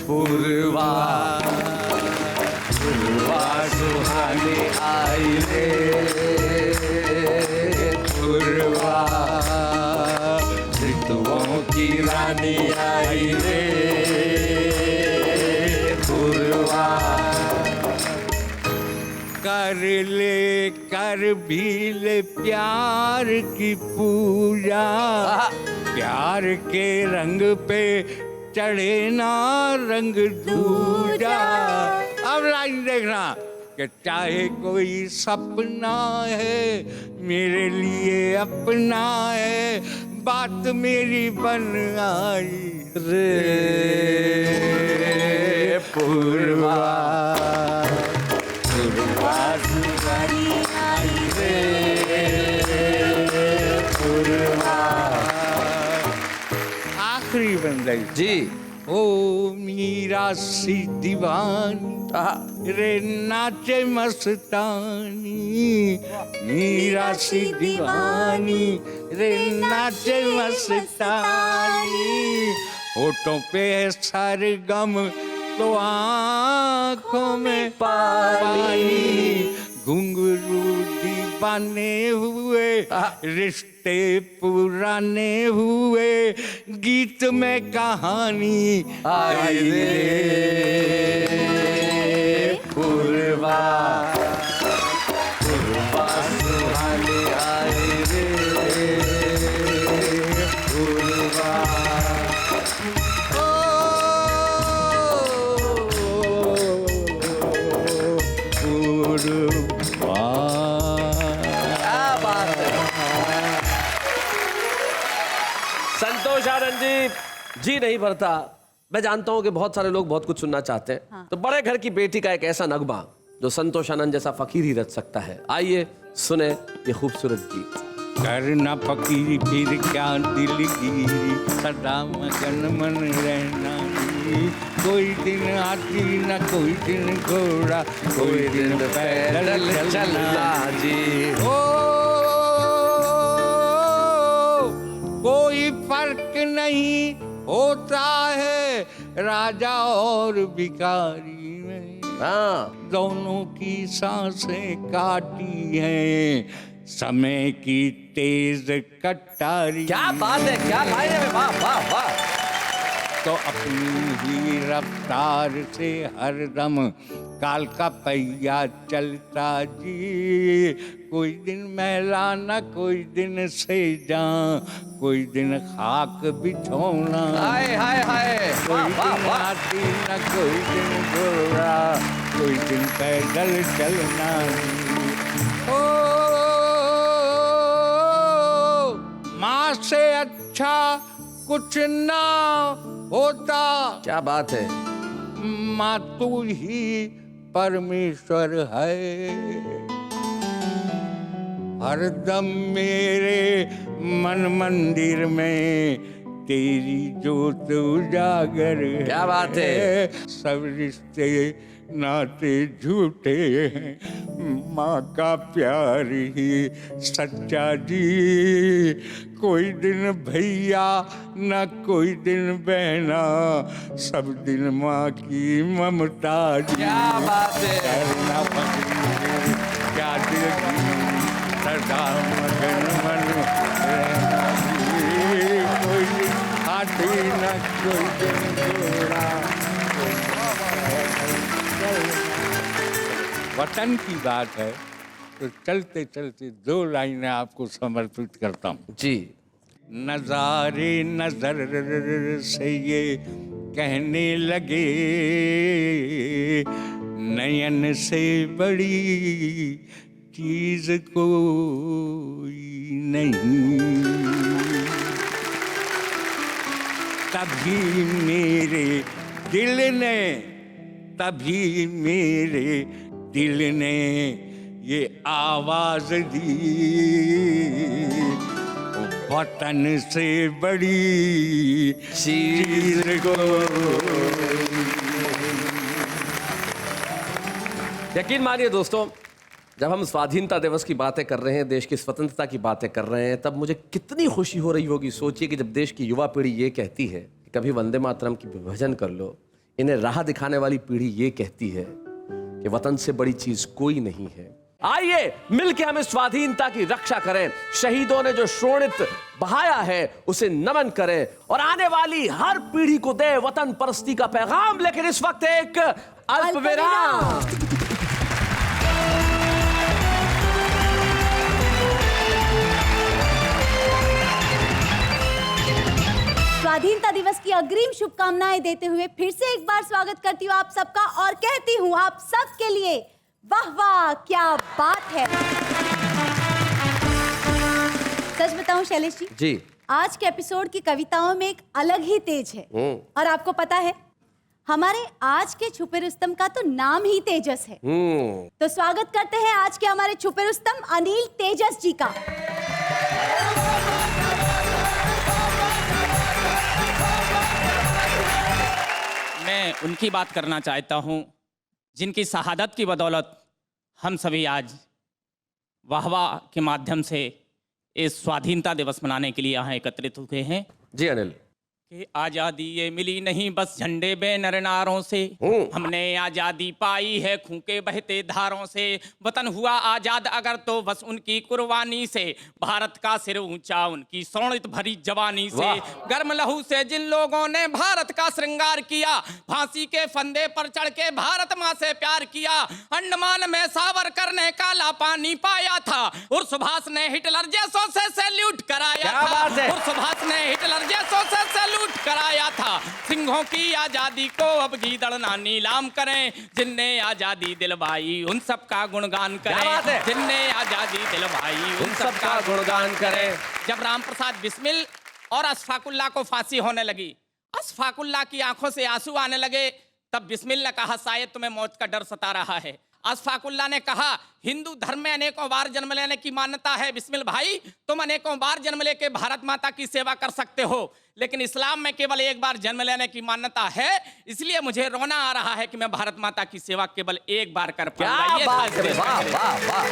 पूर्वा पूर्वा सुहानी आई रे, पूर्वा ऋतुओं की रानी आई रे, पूर्वा कर भी ले प्यार की पूजा, प्यार के रंग पे चढ़े ना रंग दूजा। अब लाइन देखना कि चाहे कोई सपना है मेरे लिए अपना है, बात मेरी बन आई रे, पूर्वा पूर्वा सुहानी आई रे, पूर्वा। आखिरी बंदगी जी, ओ मीरा सी दीवानी रे नाचे मस्तानी, मीरा सी दीवानी रे नाचे मस्तानी, होठों पे है सरगम तो आँखों में पानी, घुंघरू दीवाने हुए रिश्ते पुराने हुए, गीत में कहानी आई रे पूर्वा, पूर्वा सुहानी आई रे पूर्वा। संतोष आनंद जी नहीं भरता। मैं जानता हूं कि बहुत सारे लोग बहुत कुछ सुनना चाहते हैं। हाँ। तो बड़े घर की बेटी का एक ऐसा नगमा जो संतोष आनंद जैसा फकीर ही रच सकता है। आइए सुने ये खूबसूरत गीत। करना फकीरी फिर क्या दिलगिरी, सदा मगन मन रहना, कोई दिन हाथी न कोई दिन घोड़ा, कोई दिन पैदल चलना जी। ओ कोई फर्क नहीं होता है राजा और भिखारी में, हाँ दोनों की सांसें काटी हैं समय की तेज कटारी। क्या बात है, क्या लाइन है, वाह वाह वाह। तो अपनी ही रफ्तार से हरदम काल का पहिया चलता जी, कोई दिन मैला न कोई दिन सेजा, कोई दिन खाक बिछोना, हाय हाय हाय, कोई वाह वाह दिन वाह। हाथी न कोई दिन घोड़ा, कोई दिन पैदल चलना। ओ माँ से अच्छा कुछ ना होता, क्या बात है। माँ तू ही परमेश्वर है, हरदम मेरे मन मंदिर में तेरी जोत उजागर है। क्या बात है। सब रिश्ते नाते झूठे हैं, माँ का प्यार ही सच्चा जी, कोई दिन भैया न कोई दिन बहना, सब दिन माँ की ममता जी। क्या बात है। करना फकीर क्या दिलगिरी, सदा मगन मन रहना जी, कोई दिन हाथी न कोई दिन घोड़ा। वतन की बात है तो चलते चलते दो लाइनें आपको समर्पित करता हूँ जी। नजारे नजर से ये कहने लगे, नयन से बड़ी चीज कोई नहीं, तभी मेरे दिल ने, तभी मेरे दिल ने ये आवाज दी, वतन से बड़ी चीज को। यकीन मानिए दोस्तों, जब हम स्वाधीनता दिवस की बातें कर रहे हैं, देश की स्वतंत्रता की बातें कर रहे हैं, तब मुझे कितनी खुशी हो रही होगी। सोचिए कि जब देश की युवा पीढ़ी ये कहती है कि कभी वंदे मातरम की विभाजन कर लो, इन्हें राह दिखाने वाली पीढ़ी ये कहती है कि वतन से बड़ी चीज कोई नहीं है। आइए मिलके हम इस स्वाधीनता की रक्षा करें, शहीदों ने जो शोणित बहाया है उसे नमन करें और आने वाली हर पीढ़ी को दे वतन परस्ती का पैगाम। लेकिन इस वक्त एक अल्पविराम। स्वाधीनता दिवस की अग्रिम शुभकामनाएं देते हुए फिर से एक बार स्वागत करती हूँ आप सबका और कहती हूँ आप सबके लिए वाह वाह क्या बात है। सच बताऊं शैलेश जी, आज के एपिसोड की कविताओं में एक अलग ही तेज है। और आपको पता है हमारे आज के छुपे रुस्तम का तो नाम ही तेजस है। तो स्वागत करते हैं आज के हमारे छुपे रुस्तम अनिल तेजस जी का। मैं उनकी बात करना चाहता हूँ जिनकी शहादत की बदौलत हम सभी आज वाहवाह के माध्यम से इस स्वाधीनता दिवस मनाने के लिए यहाँ एकत्रित हुए हैं। जी अनिल। कि आजादी ये मिली नहीं बस झंडे बैनर नारों से, हमने आजादी पाई है खून के बहते धारों से, वतन हुआ आजाद अगर तो बस उनकी कुर्बानी से, भारत का सिर ऊंचा उनकी शौर्य भरी जवानी से, गर्म लहू से जिन लोगों ने भारत का श्रृंगार किया, फांसी के फंदे पर चढ़ के भारत माँ से प्यार किया, अंडमान में सावरकर ने काला पानी पाया था, और सुभाष ने हिटलर जैसों से सैल्यूट कराया था, और सुभाष ने हिटलर जैसों से सैल्यूट कराया था। सिंहों की आजादी को अब गीदड़ ना नीलाम करें, जिनने आजादी दिलवाई उन सबका गुणगान करें, जिनने आजादी दिलवाई उन सबका गुणगान करें। जब राम प्रसाद बिस्मिल और अशफाकुल्लाह को फांसी होने लगी, अशफाकुल्लाह की आंखों से आंसू आने लगे, तब बिस्मिल ने कहा शायद तुम्हें मौत का डर सता रहा है। अशफाकुल्लाह ने कहा हिंदू धर्म में अनेकों बार जन्म लेने की मान्यता है बिस्मिल भाई, तुम अनेकों बार जन्म लेके भारत माता की सेवा कर सकते हो, लेकिन इस्लाम में केवल एक बार जन्म लेने की मान्यता है, इसलिए मुझे रोना आ रहा है कि मैं भारत माता की सेवा केवल एक बार कर पाऊंगा।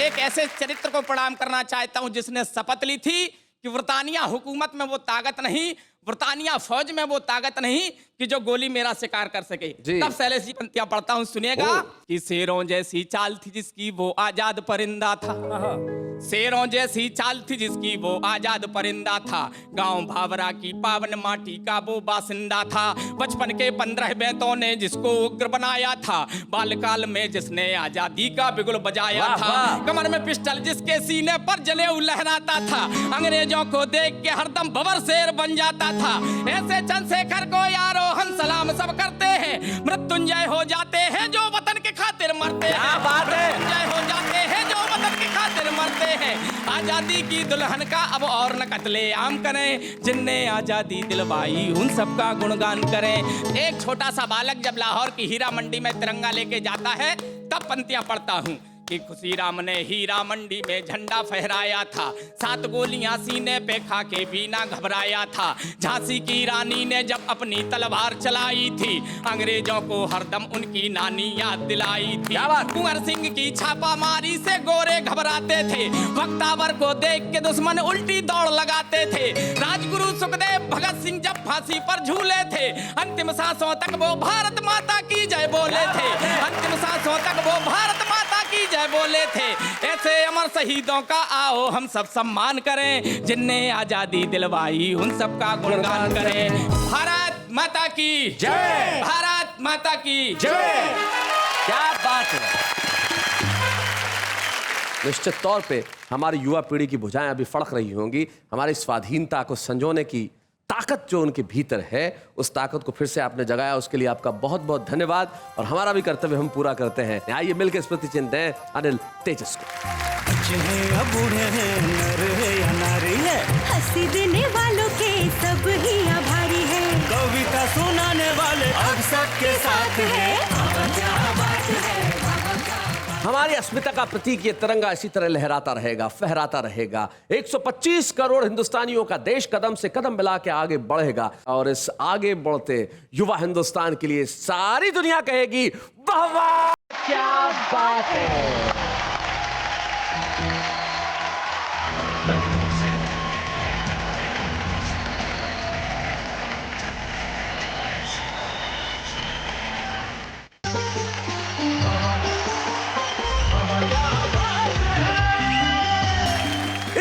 एक ऐसे चरित्र को प्रणाम करना चाहता हूं जिसने शपथ ली थी कि ब्रिटानिया हुकूमत में वो ताकत नहीं, ब्रिटानिया फौज में वो ताकत नहीं कि जो गोली मेरा शिकार कर सके। तब शैलेश जी पंक्तियां पढ़ता हूं, सुनिएगा। कि शेरों जैसी चाल थी जिसकी वो आजाद परिंदा था, शेरों जैसी चाल थी जिसकी वो आजाद परिंदा था, गांव भावरा की पावन माटी का वो बासिंदा था, बचपन के 15 बेंतों ने जिसको उग्र बनाया था, बालकाल में जिसने आजादी का बिगुल बजाया था, कमर में पिस्टल जिसके सीने पर जनेऊ लहराता था, अंग्रेजों को देख के हरदम बबर शेर बन जाता था, ऐसे चंद्रशेखर को यारो हम सलाम सब करते हैं, मृत्युंजय हो जाते हैं जो वतन के खातिर मरते हैं, मृत्युंजय हो जाते हैं जो वतन के खातिर मरते हैं, आजादी की दुल्हन का अब और न कत्ले आम करें, जिनने आजादी दिलवाई उन सबका गुणगान करें। एक छोटा सा बालक जब लाहौर की हीरा मंडी में तिरंगा लेके जाता है तब पंक्तियां पढ़ता हूँ कि खुशीराम ने हीरा मंडी में झंडा फहराया था, 7 गोलियां सीने पे खा के भी ना घबराया था, झांसी की रानी ने जब अपनी तलवार चलाई थी, अंग्रेजों को हरदम उनकी नानी याद दिलाई थी, कुंवर सिंह की छापामारी से गोरे घबराते थे, बख्तावर को देख के दुश्मन उल्टी दौड़ लगाते थे, राजगुरु सुखदेव भगत सिंह जब फांसी पर झूले थे, अंतिम सांसों तक वो भारत माता की जय बोले थे, अंतिम सांसों तक वो भारत माता की जय बोले थे। ऐसे अमर शहीदों का आओ हम सब सम्मान करें, जिनने आजादी दिलवाई उन सबका गुणगान करें। भारत माता की जय, भारत माता की जय। क्या बात है। निश्चित तौर पे हमारी युवा पीढ़ी की भुजाएं अभी फड़क रही होंगी, हमारी स्वाधीनता को संजोने की ताकत जो उनके भीतर है, उस ताकत को फिर से आपने जगाया, उसके लिए आपका बहुत बहुत धन्यवाद। और हमारा भी कर्तव्य हम पूरा करते हैं। आइए मिलकर स्मृति चिन्हते हैं अनिल तेजस को। हंसी देने वालों के सब ही आभारी है, कविता सुनाने वाले अब सबके साथ है। हमारी अस्मिता का प्रतीक ये तिरंगा इसी तरह लहराता रहेगा, फहराता रहेगा। 125 करोड़ हिंदुस्तानियों का देश कदम से कदम मिला के आगे बढ़ेगा, और इस आगे बढ़ते युवा हिंदुस्तान के लिए सारी दुनिया कहेगी वाह वाह क्या बात है।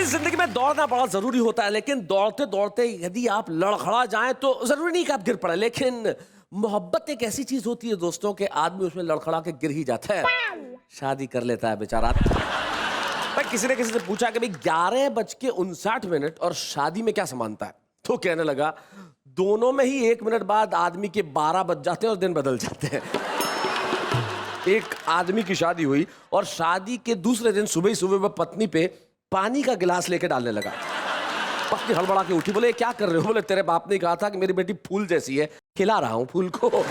जिंदगी में दौड़ना बड़ा जरूरी होता है, लेकिन दौड़ते दौड़ते यदि आप लड़खड़ा जाएं तो जरूरी नहीं कि आप गिर पड़े, लेकिन मोहब्बत एक ऐसी चीज होती है दोस्तों के आदमी उसमें लड़खड़ा के गिर ही जाता है, शादी कर लेता है बेचारा। भाई किसी ने पूछा कि भाई 11:59 और शादी में क्या समानता है, तो कहने लगा दोनों में ही 1 मिनट बाद आदमी के 12 बज जाते हैं और दिन बदल जाते हैं। एक आदमी की शादी हुई और शादी के दूसरे दिन सुबह ही सुबह वह पत्नी पे पानी का गिलास लेके डालने लगा। पत्नी हड़बड़ा के उठी, बोले क्या कर रहे हो? बोले तेरे बाप ने कहा था कि मेरी बेटी फूल जैसी है, खिला रहा हूं फूल को।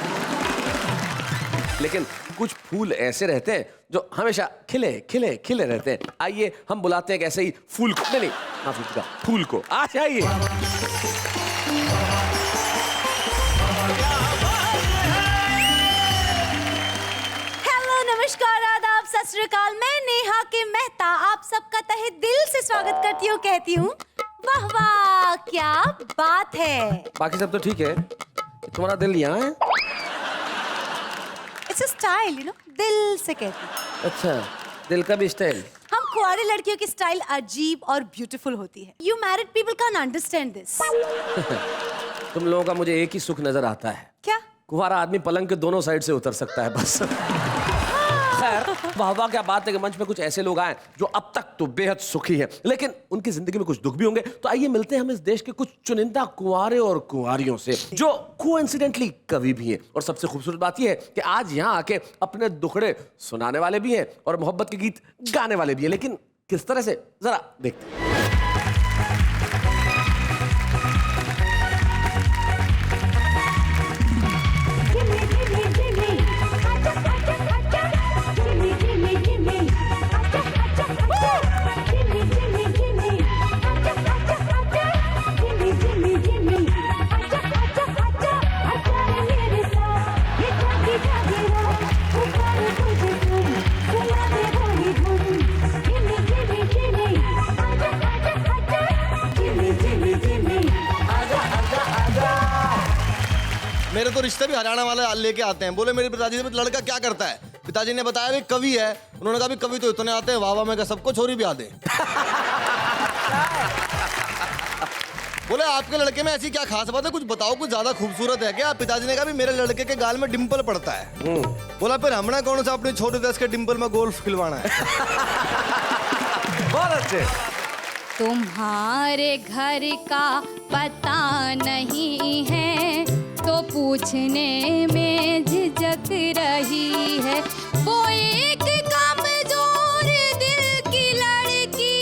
लेकिन कुछ फूल ऐसे रहते हैं जो हमेशा खिले खिले खिले रहते हैं। आइए हम बुलाते हैं कि ऐसे ही फूल को, नहीं माफी का फूल को आ जाइए। सत श्री अकाल। मैं नेहा के मेहता आप सबका तहे दिल से स्वागत करती हूँ, कहती हूँ वाह वाह क्या बात है। बाकी सब तो ठीक है, तुम्हारा दिल यहाँ है। It's a style, you know, दिल से कहती हूँ। अच्छा, दिल का भी स्टाइल। हम कुंवारी लड़कियों की स्टाइल अजीब और ब्यूटीफुल होती है। You married people can understand this. तुम लोगों का मुझे एक ही सुख नजर आता है। क्या? कुंवारा आदमी पलंग के दोनों साइड से उतर सकता है बस। खैर, वाह वाह क्या बात है कि मंच पे कुछ ऐसे लोग आए जो अब तक तो बेहद सुखी हैं, लेकिन उनकी जिंदगी में कुछ दुख भी होंगे। तो आइए मिलते हैं हम इस देश के कुछ चुनिंदा कुंवारे और कुंवारियों से जो कोइंसिडेंटली कवि भी हैं। और सबसे खूबसूरत बात यह है कि आज यहाँ आके अपने दुखड़े सुनाने वाले भी हैं और मोहब्बत के गीत गाने वाले भी हैं। लेकिन किस तरह से, जरा देखते हैं। मेरे तो रिश्ते भी हरियाणा वाले लेके आते हैं। बोले मेरे पिताजी से लड़का क्या करता है? पिताजी ने बताया भी कवि है। उन्होंने कहा भी कवि तो इतने आते हैं, वाह वाह में का सबको छोरी भी आते। बोले आपके लड़के में ऐसी क्या खास बात है, कुछ बताओ, कुछ ज्यादा खूबसूरत है क्या? पिताजी ने कहा भी मेरे लड़के के गाल में डिंपल पड़ता है। बोला फिर हमने कौन सा अपने छोटे देश के डिंपल में गोल्फ खिलवाना है। बहुत अच्छे। तुम्हारे घर का पता नहीं है तो पूछने में झिझक रही है। वो एक कमजोर दिल की लड़की,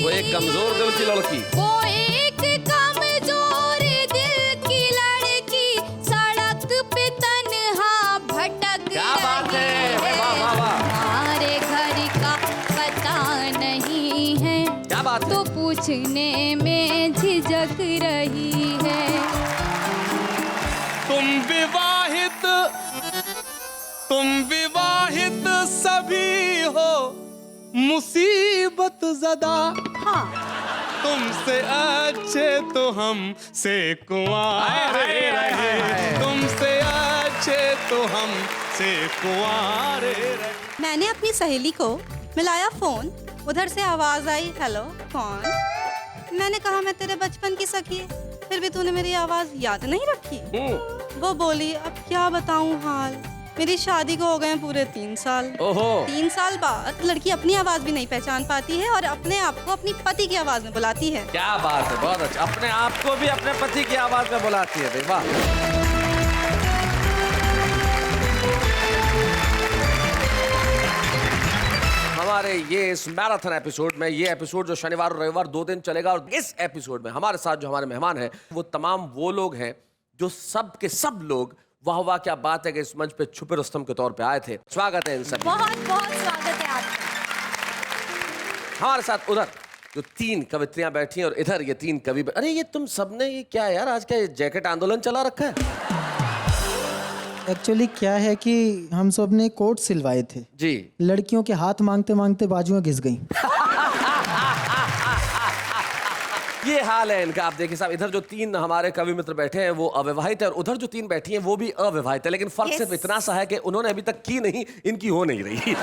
वो एक कमजोर दिल की लड़की, वो एक कमजोर दिल की लड़की सड़क पे तन्हा भटक क्या बात है, रही वाह वाह वाह। तुम्हारे घर का पता नहीं है क्या बात है? तो पूछने में झिझक रही है। तुम विवाहित सभी हो मुसीबत ज़दा। हाँ। तुमसे अच्छे तो हम से कुंवारे रहे, तुमसे अच्छे तो हम से कुंवारे रहे। मैंने अपनी सहेली को मिलाया फोन, उधर से आवाज आई हेलो कौन? मैंने कहा मैं तेरे बचपन की सखी, फिर भी तूने मेरी आवाज याद नहीं रखी। वो बोली अब क्या बताऊं हाल, मेरी शादी को हो गए पूरे 3 साल। ओहो। 3 साल बाद लड़की अपनी आवाज भी नहीं पहचान पाती है और अपने आप को अपनी पति की आवाज में बुलाती है। क्या बात है, बहुत अच्छा। अपने आप को भी अपने पति की आवाज में बुलाती है, वाह। हमारे ये इस मैराथन एपिसोड में, ये एपिसोड जो शनिवार और रविवार 2 दिन चलेगा, और इस एपिसोड में हमारे साथ जो हमारे मेहमान हैं वो तमाम वो लोग हैं जो सब के सब लोग वाह वाह क्या बात है कि इस मंच पे छुपे रुस्तम के तौर पे आए थे। स्वागत है इन सब। बहुत बहुत स्वागत है आपका। हमारे साथ उधर जो 3 कवित्रियां बैठी हैं और इधर ये 3 कवि। अरे ये तुम सबने ये क्या यार, आज क्या जैकेट आंदोलन चला रखा है? एक्चुअली क्या है कि हम सब ने कोट सिलवाए थे जी, लड़कियों के हाथ मांगते मांगते बाजुएं घिस गई। ये हाल है इनका। आप देखिए साहब, इधर जो 3 हमारे कवि मित्र बैठे हैं वो अविवाहित है और उधर जो 3 बैठी हैं वो भी अविवाहित है, लेकिन फर्क सिर्फ इतना सा है कि उन्होंने अभी तक की नहीं, इनकी हो नहीं रही।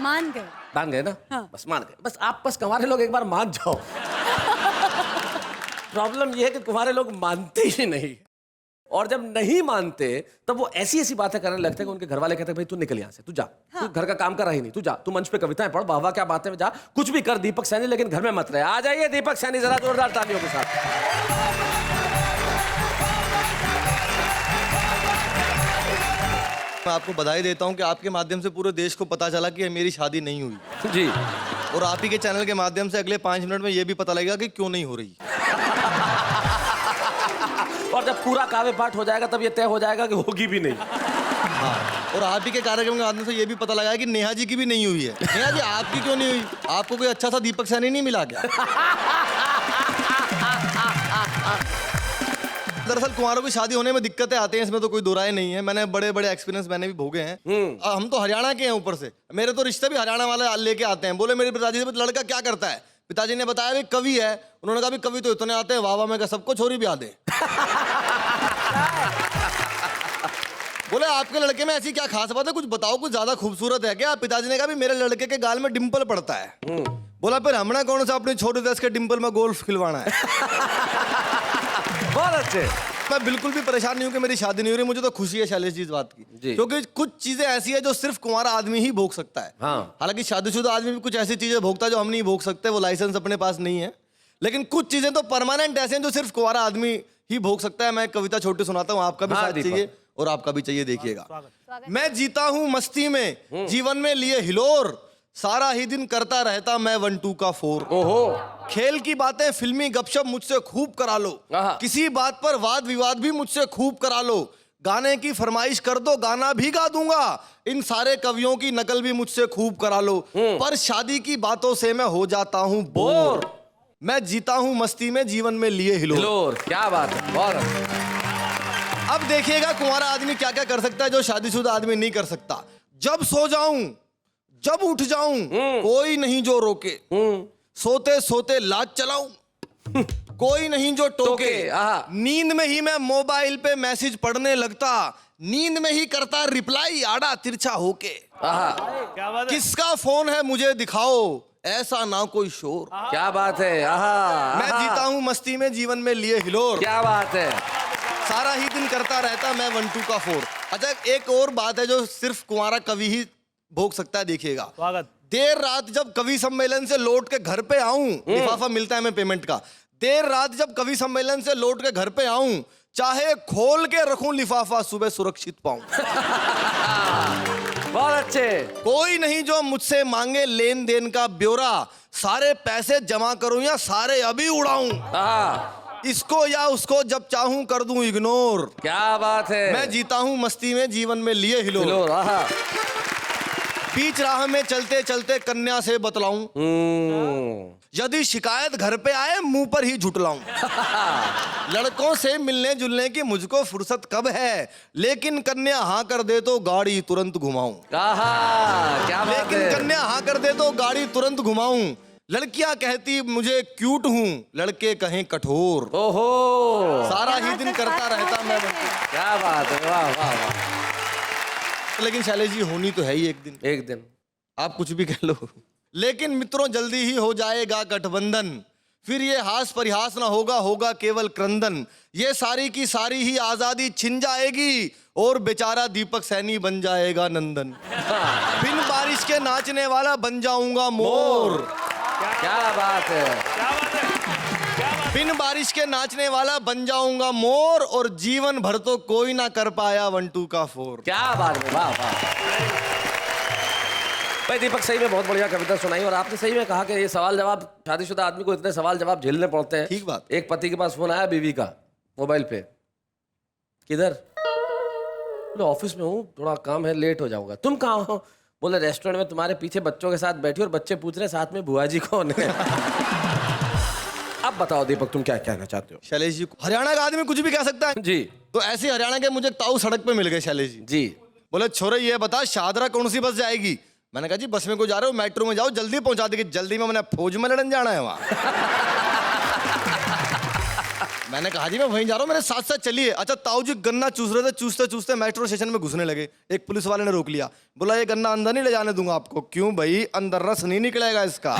मान गए, मान गए ना? हाँ। बस मान गए। बस आप बस कुंवारे लोग एक बार मान जाओ। प्रॉब्लम ये है कि कुंवारे लोग मानते ही नहीं, और जब नहीं मानते तब वो ऐसी ऐसी बातें करने लगते हैं कि उनके घर वाले कहते हैं भाई तू निकल यहाँ से, तू जा। हाँ। तू घर का काम कर रही नहीं, तू जा, तू मंच पे कविताएं पढ़, वाह वाह क्या बातें में जा, कुछ भी कर दीपक सैनी, लेकिन घर में मत रहे। आ जाइए दीपक सैनी जरा जोरदार तालियों के साथ। मैं आपको बधाई देता हूं कि आपके माध्यम से पूरे देश को पता चला कि मेरी शादी नहीं हुई जी, और आप ही के चैनल के माध्यम से अगले 5 मिनट में ये भी पता लगेगा कि क्यों नहीं हो रही। और जब पूरा काव्य पाठ हो जाएगा तब ये तय हो जाएगा कि होगी भी नहीं। हाँ, और आप ही के कार्यक्रम के माध्यम से ये भी पता लगा है कि नेहा जी की भी नहीं हुई है। नेहा जी आपकी क्यों नहीं हुई? आपको कोई अच्छा सा दीपक सैनी नहीं मिला क्या? दरअसल कुंवारों की शादी होने में दिक्कतें आती हैं, इसमें तो कोई दो राय नहीं है। मैंने बड़े बड़े एक्सपीरियंस मैंने भी भोगे हैं। हम तो हरियाणा के हैं ऊपर से, मेरे तो रिश्ते भी हरियाणा वाले लेके आते हैं। बोले मेरे पिताजी से लड़का क्या करता है, पिताजी ने बताया भी कवि है। उन्होंने कहा भी कवि तो इतने आते हैं, वाह वाह, मैं कहा सबको छोरी भी आते। बोले आपके लड़के में ऐसी क्या खास बात है, कुछ बताओ, कुछ ज्यादा खूबसूरत है क्या। पिताजी ने कहा भी मेरे लड़के के गाल में डिंपल पड़ता है। बोला फिर हमने कौन सा अपनी छोटे देश के डिंपल में गोल्फ खिलवाना है। बहुत अच्छे। मैं बिल्कुल भी परेशान नहीं हूं कि मेरी शादी नहीं हो रही, मुझे तो खुशी है शैलेश जी इस बात की, क्योंकि कुछ चीजें ऐसी है जो सिर्फ कुंवारा आदमी ही भोग सकता है। हालांकि शादीशुदा आदमी भी कुछ ऐसी चीजें भोगता है जो हम नहीं भोग सकते, वो लाइसेंस अपने पास नहीं है। लेकिन कुछ चीजें तो परमानेंट ऐसे हैं जो सिर्फ कुंवारा आदमी ही भोग सकता है। मैं कविता छोटी सुनाता हूँ, आपका भी साथ चाहिए और आपका भी चाहिए, देखिएगा। मैं जीता हूँ मस्ती में, जीवन में लिए हिलोर, सारा ही दिन करता रहता मैं 1 2 का 4। खेल की बातें फिल्मी गपशप मुझसे खूब करा लो, किसी बात पर वाद विवाद भी मुझसे खूब करा लो, गाने की फरमाइश कर दो गाना भी गा दूंगा, इन सारे कवियों की नकल भी मुझसे खूब करा लो, पर शादी की बातों से मैं हो जाता हूँ बोर। मैं जीता हूँ मस्ती में, जीवन में लिए हिलोर। क्या बात है, बहुत। अब देखिएगा कुंवारा आदमी क्या क्या कर सकता है जो शादीशुदा आदमी नहीं कर सकता। जब सो जाऊं, जब उठ जाऊं, कोई नहीं जो रोके, सोते सोते लाज चलाऊं, कोई नहीं जो टोके, नींद में ही मैं मोबाइल पे मैसेज पढ़ने लगता, नींद में ही करता रिप्लाई आड़ा तिरछा होके, किसका फोन है मुझे दिखाओ, ऐसा ना कोई शोर। क्या बात है। मैं जीता हूँ मस्ती में, जीवन में लिए हिलोर। क्या बात है। सारा ही दिन करता रहता मैं 1 2 का 4। अच्छा, एक और बात है जो सिर्फ कुंवारा कवि ही भोग सकता है, देखिएगा। देर रात जब कवि सम्मेलन से लौट के घर पे आऊं, लिफाफा मिलता है हमें पेमेंट का, देर रात जब कवि सम्मेलन से लौट के घर पे आऊं, चाहे खोल के रखूं लिफाफा, सुबह सुरक्षित पाऊं। बहुत अच्छे। कोई नहीं जो मुझसे मांगे लेन देन का ब्यौरा, सारे पैसे जमा करूं या सारे अभी उड़ाऊं, इसको या उसको जब चाहूं कर दूं इग्नोर। क्या बात है। मैं जीता हूं मस्ती में, जीवन में लिए हिलोर। बीच राह में चलते चलते कन्या से बतलाऊं, यदि शिकायत घर पे आए मुंह पर ही झुटलाऊं। लड़कों से मिलने जुलने की मुझको फुर्सत कब है, लेकिन कन्या हाँ कर दे तो गाड़ी तुरंत घुमाऊं। क्या बात लेकिन है। कन्या हाँ कर दे तो गाड़ी तुरंत घुमाऊं। लड़कियां कहती मुझे क्यूट हूँ, लड़के कहें कठोर। सारा ही दिन करता रहता मैं। क्या बात है, वाह वाह वाह। लेकिन शैलेश जी होनी तो है ही एक दिन। एक दिन आप कुछ भी कह लो, लेकिन मित्रों जल्दी ही हो जाएगा गठबंधन, फिर ये हास परिहास ना होगा, होगा केवल क्रंदन। ये सारी की सारी ही आजादी छिन जाएगी और बेचारा दीपक सैनी बन जाएगा नंदन। बिन बारिश के नाचने वाला बन जाऊंगा मोर। क्या बात है। बिन बारिश के नाचने वाला बन जाऊंगा मोर, और जीवन भर तो कोई ना कर पाया 1 2 का 4। क्या बात है, वाह वाह। भाई दीपक सही में बहुत बढ़िया कविता सुनाई, और आपने सही में कहा कि ये सवाल जवाब, शादीशुदा आदमी को इतने सवाल जवाब झेलने पड़ते हैं। ठीक बात। एक पति के पास फोन आया बीवी का मोबाइल पे, किधर, बोले ऑफिस में हूँ, थोड़ा काम है, लेट हो जाऊंगा। तुम कहाँ हो? बोले रेस्टोरेंट में तुम्हारे पीछे बच्चों के साथ बैठी, और बच्चे पूछ रहे साथ में बुआ जी कौन है। अब बताओ दीपक तुम क्या कहना चाहते हो। शैलेश जी, हरियाणा का आदमी कुछ भी कह सकता है जी। तो ऐसे हरियाणा के मुझे ताऊ सड़क पे मिल गए शैलेश जी। जी। बोले छोरे ये बता शादरा कौन सी बस जाएगी। मैंने कहा जी बस में को जा रहे हो, मेट्रो में जाओ, जल्दी पहुंचा देगी। जल्दी में मैंने फौज में लड़न जाना है वहां। मैंने कहा जी मैं वहीं जा रहा हूँ, मेरे साथ साथ चलिए। अच्छा, ताऊ जी गन्ना चूस रहे थे, चूसते चूसते मेट्रो स्टेशन में घुसने लगे। एक पुलिस वाले ने रोक लिया, बोला ये गन्ना अंदर नहीं ले जाने दूंगा आपको। क्यों भाई, अंदर रस नहीं निकलेगा इसका।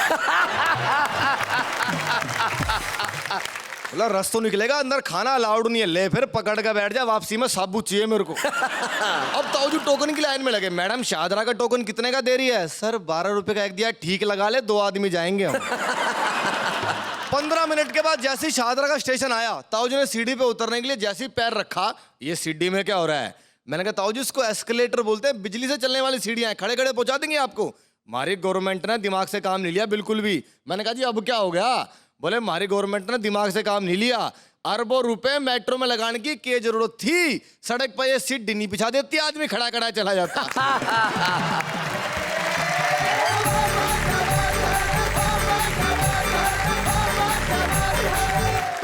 बोला रस तो निकलेगा, अंदर खाना अलाउड नहीं है। ले फिर पकड़ के बैठ जा, वापसी में साबुत चाहिए मेरे को। अब ताऊ जी टोकन की लाइन में लगे। मैडम शादरा का टोकन कितने का दे रही है? सर 12 रुपए का एक दिया, ठीक लगा ले, 2 आदमी जाएंगे हम। 15 मिनट के बाद जैसे ही शादरा का स्टेशन आया, ताऊ जी ने सीढ़ी पे उतरने के लिए जैसे ही पैर रखा, ये सीढ़ी में क्या हो रहा है? मैंने कहा ताऊ जी इसको एस्केलेटर बोलते हैं, बिजली से चलने वाली सीढ़ियां हैं, खड़े खड़े पहुंचा देंगे आपको। हमारी गवर्नमेंट ने दिमाग से काम नहीं लिया बिल्कुल भी। मैंने कहा जी अब क्या हो गया? बोले हमारी गवर्नमेंट ने दिमाग से काम नहीं लिया, अरबों रुपए मेट्रो में लगाने की जरूरत थी, सड़क पर ये सीट डिनी बिछा देती, आदमी खड़ा खड़ा चला जाता।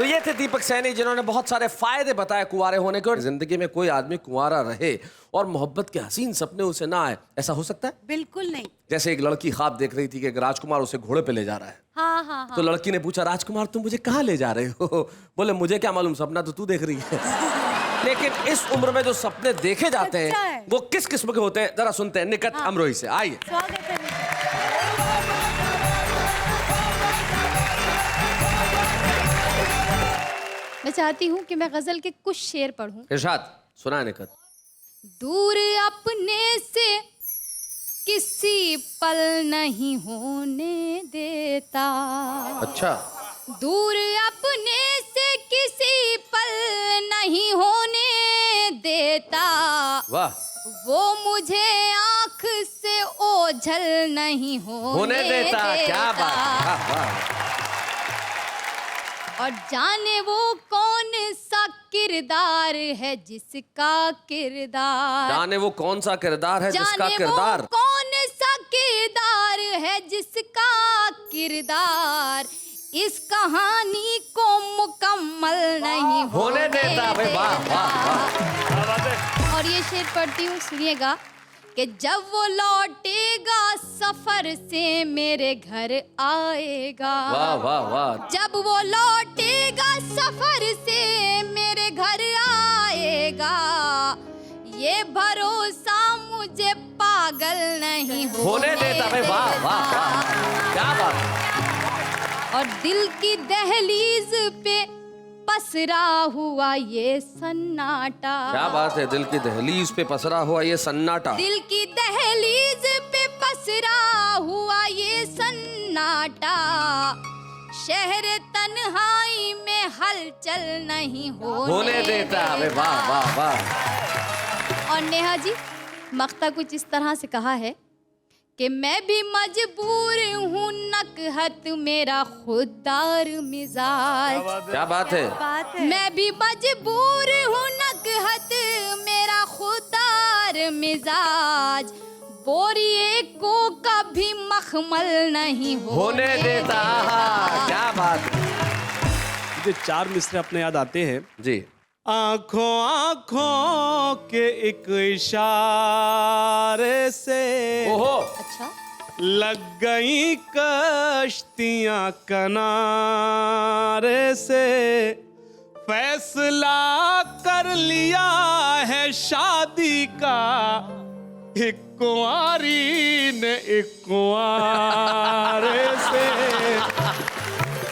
तो ये थे दीपक सैनी जिन्होंने बहुत सारे फायदे बताए कुंवारे होने के, और जिंदगी में कोई आदमी कुंवारा रहे और मोहब्बत के हसीन सपने उसे ना आए, ऐसा हो सकता है? बिल्कुल नहीं। जैसे एक लड़की ख्वाब देख रही थी कि एक राजकुमार उसे घोड़े पे ले जा रहा है। हाँ हाँ हाँ। तो लड़की ने पूछा, राजकुमार तुम मुझे कहाँ ले जा रहे हो? बोले मुझे क्या मालूम, सपना तो तू देख रही है। लेकिन इस उम्र में जो सपने देखे जाते हैं वो किस किस्म के होते हैं, जरा सुनते हैं निकट अमरोही से। आइए। स्वागत है। मैं चाहती हूँ कि मैं गजल के कुछ शेर पढ़ूं। इरशाद, सुना है निकट। दूर अपने से किसी पल नहीं होने देता। अच्छा। दूर अपने से किसी पल नहीं होने देता। वाह। वो मुझे आंख से ओझल नहीं होने देता। क्या बात। वाह वाह। और जाने वो कौन सा किरदार है जिसका किरदार, जाने वो कौन सा किरदार है जिसका किरदार, वो कौन सा किरदार है जिसका किरदार इस कहानी को मुकम्मल नहीं होने देता। भाई वाह वाह वाह। और ये शेर पढ़ती हूँ, सुनिएगा कि जब वो लौटेगा सफर से मेरे घर आएगा। वाह वाह वाह। जब वो लौटेगा सफर से मेरे घर आएगा, ये भरोसा मुझे पागल नहीं होने देता। भाई वाह वाह वाह। क्या बात। और दिल की दहलीज पे पसरा हुआ ये सन्नाटा। क्या बात है, दिल की दहलीज पे पसरा हुआ ये सन्नाटा। दिल की दहलीज पे पसरा हुआ ये सन्नाटा, शहर तन्हाई में हलचल नहीं होने देता। वाह वाह वाह। और नेहा जी, मक्ता कुछ इस तरह से कहा है कि मैं भी मजबूर हूँ नकहत मेरा खुददार मिजाज। क्या बात है। मैं भी मजबूर हूँ नकहत मेरा खुददार मिजाज, बोरिए को कभी मखमल नहीं होने देता। क्या बात। मुझे 4 मिसरे अपने याद आते हैं जी। आंखों आंखों के एक इशारे से ओहो। अच्छा। लग गई कश्तियां किनारे से, फैसला कर लिया है शादी का, एक कुंवारी ने एक कुंवारे से।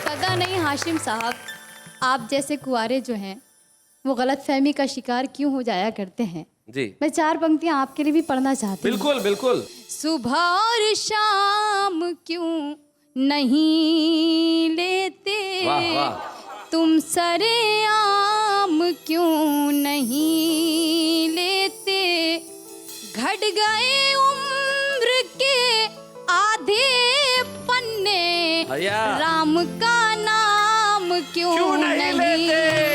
पता नहीं हाशिम साहब, आप जैसे कुंवारे जो हैं वो गलतफहमी का शिकार क्यों हो जाया करते हैं। जी। मैं 4 पंक्तियां आपके लिए भी पढ़ना चाहती हूँ। बिल्कुल बिल्कुल। सुबह और शाम क्यों नहीं लेते, वाह वाह। तुम सरेआम क्यों नहीं लेते, घट गए उम्र के आधे पन्ने, राम का नाम क्यों नहीं लेते।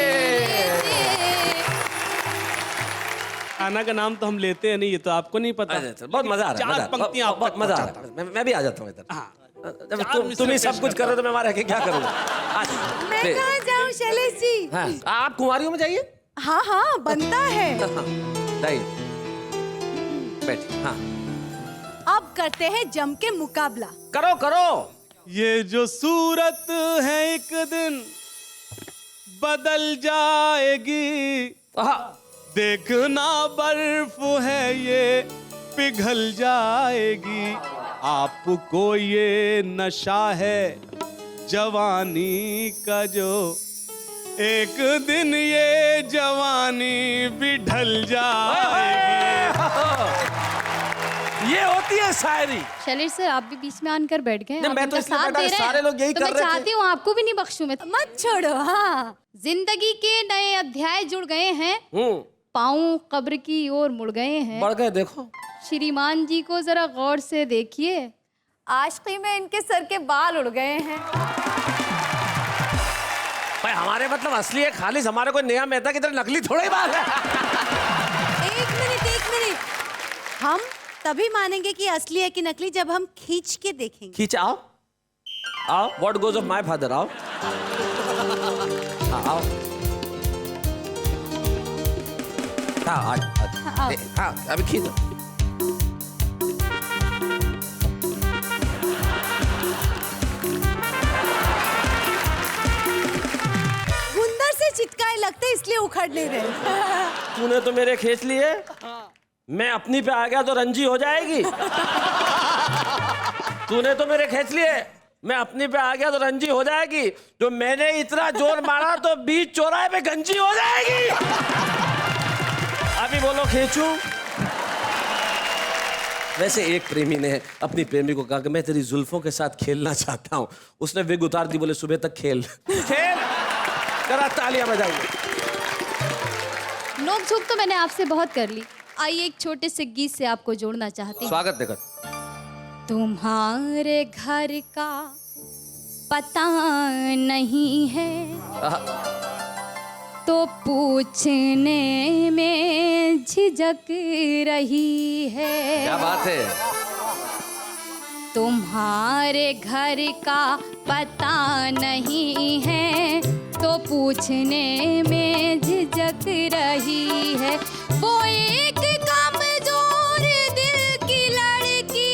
खाना का नाम तो हम लेते हैं नहीं, ये तो आपको नहीं पता। बहुत मजा आ रहा है। 4 पंक्तियां बहुत मजा आ रहा है। मैं भी आ जाता हूँ इधर। तुम ही सब कुछ कर रहे हो तो मैं वहां रह के क्या करूँगा। मैं कहाँ जाऊँ शैलेश जी? हाँ, आप कुंवारियों में जाइए। हाँ हाँ बनता है। जाइए बैठिए। हाँ अब करते हैं जम के मुकाबला। करो करो। ये जो सूरत है एक दिन बदल जाएगी, देखना बर्फ है ये पिघल जाएगी, आपको ये नशा है जवानी का जो एक दिन ये जवानी भी ढल जाएगी। ये होती है शायरी। शैलेश सर, आप भी बीच में आकर बैठ गए। नहीं, मैं तो इसलिए साथ बैठा दे रहे हैं। सारे लोग यही तो कर मैं रहे थे। चाहती हूँ आपको भी नहीं बख्शूं मैं। मत छोड़ो। हाँ, जिंदगी के नए अध्याय जुड़ गए हैं, पाँव कब्र की ओर मुड़ गए हैं। बढ़ गए। देखो श्रीमान जी को जरा गौर से देखिए, आशिकी में इनके सर के बाल उड़ गए हैं। भाई हमारे मतलब असली है खालिस, हमारे कोई नेहा मेहता की तरह नकली थोड़ी बात है। एक मिनट। हम तभी मानेंगे कि असली है कि नकली जब हम खींच के देखेंगे। खींच आओ। What goes off my father. आओ हाँ हाँ अभी खींचो। गुंदर से चिटकाए लगते इसलिए उखड़ नहीं रहे। तूने तो मेरे खींच लिए, मैं अपनी पे आ गया तो रंजी हो जाएगी। तूने तो मेरे खींच लिए, मैं अपनी पे आ गया तो रंजी हो जाएगी। जो मैंने इतना जोर मारा तो बीच चौराहे पे गंजी हो जाएगी। अभी बोलो खींचूं? वैसे एक प्रेमी ने अपनी प्रेमी को कहा कि मैं तेरी जुल्फों के साथ खेलना चाहता हूँ। उसने विग उतार दी, बोले सुबह तक खेल। खेल करा, तालियां बजाइए। नोक झोंक तो मैंने आपसे बहुत कर ली। आइए एक छोटे से गीत से आपको जोड़ना चाहती हूँ। स्वागत देखो। तुम्हारे घर का पता नहीं है तो पूछने में झिझक रही है। क्या बात है। तुम्हारे घर का पता नहीं है तो पूछने में झिझक रही है। वो एक कमजोर दिल की लड़की,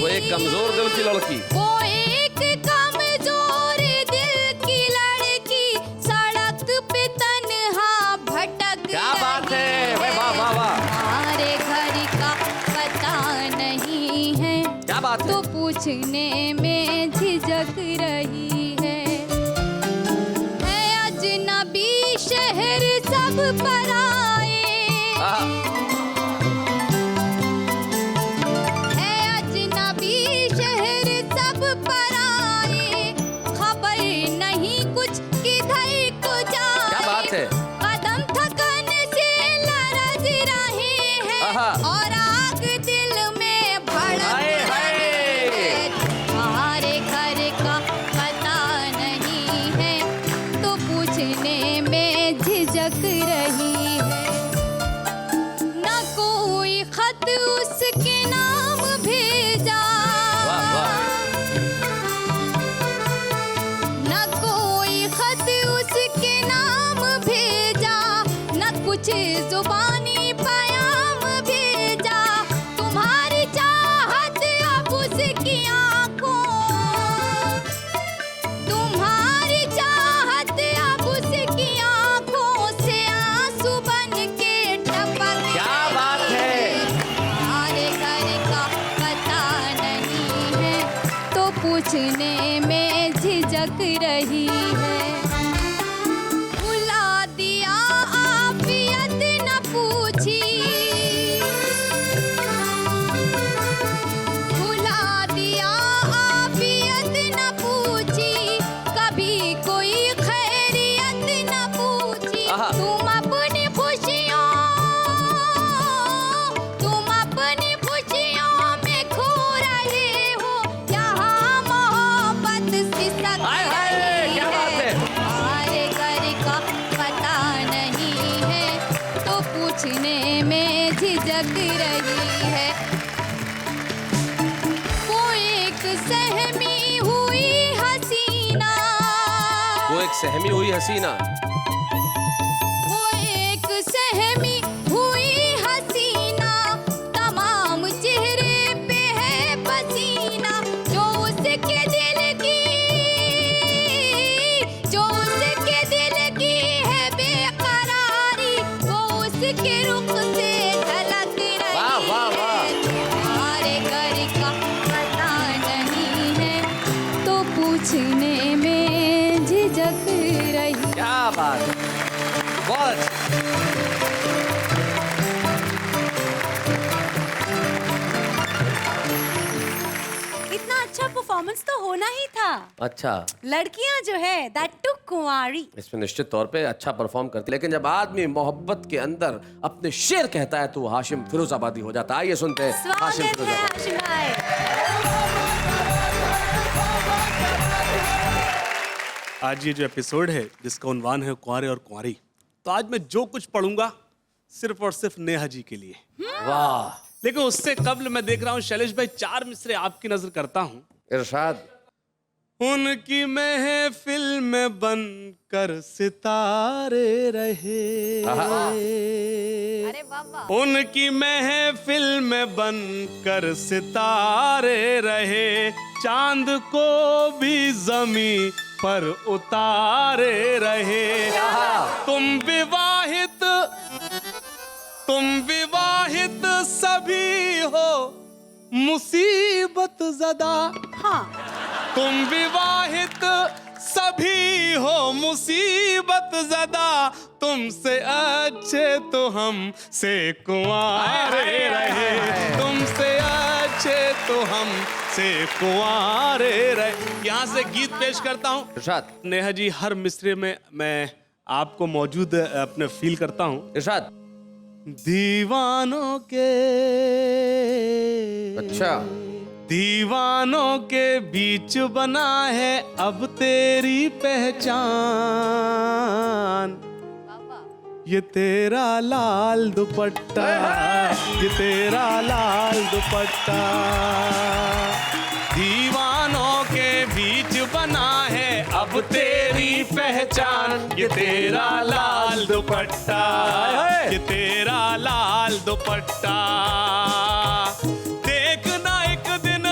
वो एक कमजोर दिल की लड़की, वो एक कमजोर दिल की लड़की सड़क पे तन्हा भटक। क्या बात है, वाह वाह वाह। तुम्हारे घर का पता नहीं है, क्या बात है, तो पूछने में झिझक रही है अजनबी शहर सब पराए, है अजनबी शहर सब पराए, खबर नहीं कुछ किधर को जाए। क्या बात है, कदम थकन से लरज रहे हैं और आग दिल में भड़क रही है। तुम्हारे घर का पता नहीं है तो पूछने में झिझक रही है। न कोई खत उसके नाम भेजा, न कोई खत उसके नाम भेजा, न कुछ जुबानी पैगाम भेजा। तुम्हारी चाहत अब उसकी आंखों, तुम्हारी चाहत अब उसकी आंखों से आंसू बन के टपक। क्या बात है। तुम्हारे घर का पता नहीं है तो पूछने में झिझक रही है। भुला दिया आफियत न पूछी, भुला दिया आफियत न पूछी, कभी कोई खैरियत न पूछी। तुम अपनी खुशियों, तुम अपनी खुशियों में खो रहे हो, यहाँ मोहब्बत सिसक रही है। तुम्हारे घर का पता नहीं है तो पूछने में झिझक रही है। वो एक सहमी हुई हसीना, वो एक सहमी हुई हसीना, वो एक सहमी हुई हसीना, तमाम चेहरे पे है पसीना। जो उसके दिल की, जो उसके दिल की है बेकरारी, वो उसके रुख से झलक रही है। तुम्हारे घर का पता नहीं है तो पूछने में झिझक रही। क्या बात है, बहुत अच्छा। इतना अच्छा परफॉर्मेंस तो होना ही था। अच्छा, लड़कियां जो है दैट टू कुंवारी, इसमें निश्चित तौर पे अच्छा परफॉर्म करती है, लेकिन जब आदमी मोहब्बत के अंदर अपने शेर कहता है तो वो हाशिम फिरोजाबादी हो जाता है। आइए सुनते हैं हाशिम स्वागत है फिरोजाबादी। हाशिम भाई। आज ये जो एपिसोड है जिसका उन्वान है कुंवारे और कुंवारी, तो आज मैं जो कुछ पढ़ूंगा सिर्फ और सिर्फ नेहा जी के लिए। वाह। लेकिन उससे कबल मैं देख रहा हूँ शैलेश भाई, 4 मिसरे आपकी नजर करता हूँ। इरशाद। उनकी महफिल में बनकर सितारे रहे, अरे वाह। उनकी महफिल में बनकर सितारे रहे, चांद को भी जमीन पर उतारे रहे। तुम विवाहित सभी हो मुसीबत ज़दा। हाँ। तुम विवाहित सभी हो मुसीबत ज़दा, तुमसे अच्छे तो हम से कुंवारे रहे, तुमसे अच्छे तो हम से कुंवारे रहे। यहाँ से गीत पेश करता हूँ। इरशाद। नेहा जी, हर मिसरे में मैं आपको मौजूद अपने फील करता हूँ। इरशाद। दीवानों के, अच्छा, दीवानों के बीच बना है अब तेरी पहचान, ये तेरा लाल दुपट्टा, ये तेरा लाल दुपट्टा। दीवानों के बीच बना है अब तेरी पहचान, ये तेरा लाल दुपट्टा, ये तेरा लाल दुपट्टा। देखना एक दिन,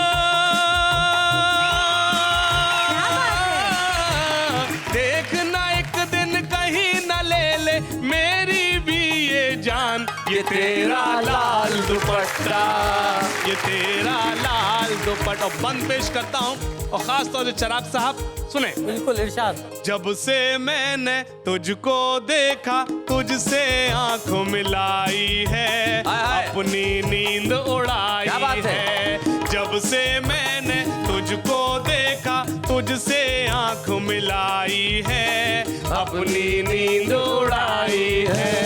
देखना एक दिन कहीं न ले ले मेरी भी ये जान, ये तेरा लाल दुपट्टा, ये तेरा लाल दुपट्टा। बंद पेश करता हूँ और खास तौर से चिराग साहब सुने। बिल्कुल इरशाद। जब से मैंने तुझको देखा, तुझसे आंखों मिलाई है, अपनी नींद उड़ाई है। जब से मैंने तुझको देखा, तुझसे आंख मिलाई है, अपनी नींद उड़ाई है।